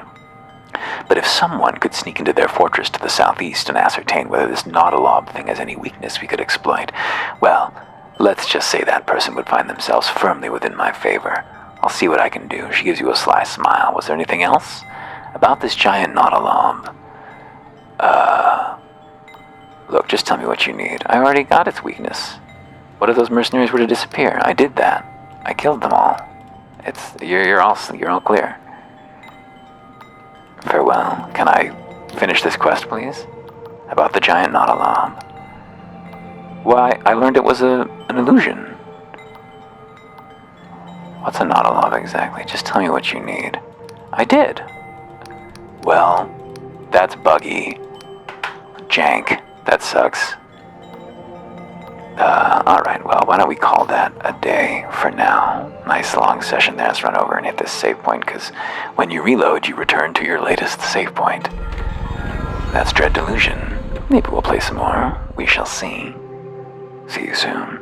But if someone could sneak into their fortress to the southeast and ascertain whether this nautilob thing has any weakness we could exploit, well, let's just say that person would find themselves firmly within my favor. I'll see what I can do. She gives you a sly smile. Was there anything else? About this giant nautilob. Look, just tell me what you need. I already got its weakness. What if those mercenaries were to disappear? I did that. I killed them all. You're all clear. Farewell. Can I finish this quest, please? About the giant nautilob. Why, I learned it was an illusion. What's a nautilob exactly? Just tell me what you need. I did. Well, that's buggy. Jank. That sucks. Alright, well, why don't we call that a day for now? Nice long session there. Let's run over and hit this save point, because when you reload, you return to your latest save point. That's Delusion. Maybe we'll play some more. We shall see. See you soon.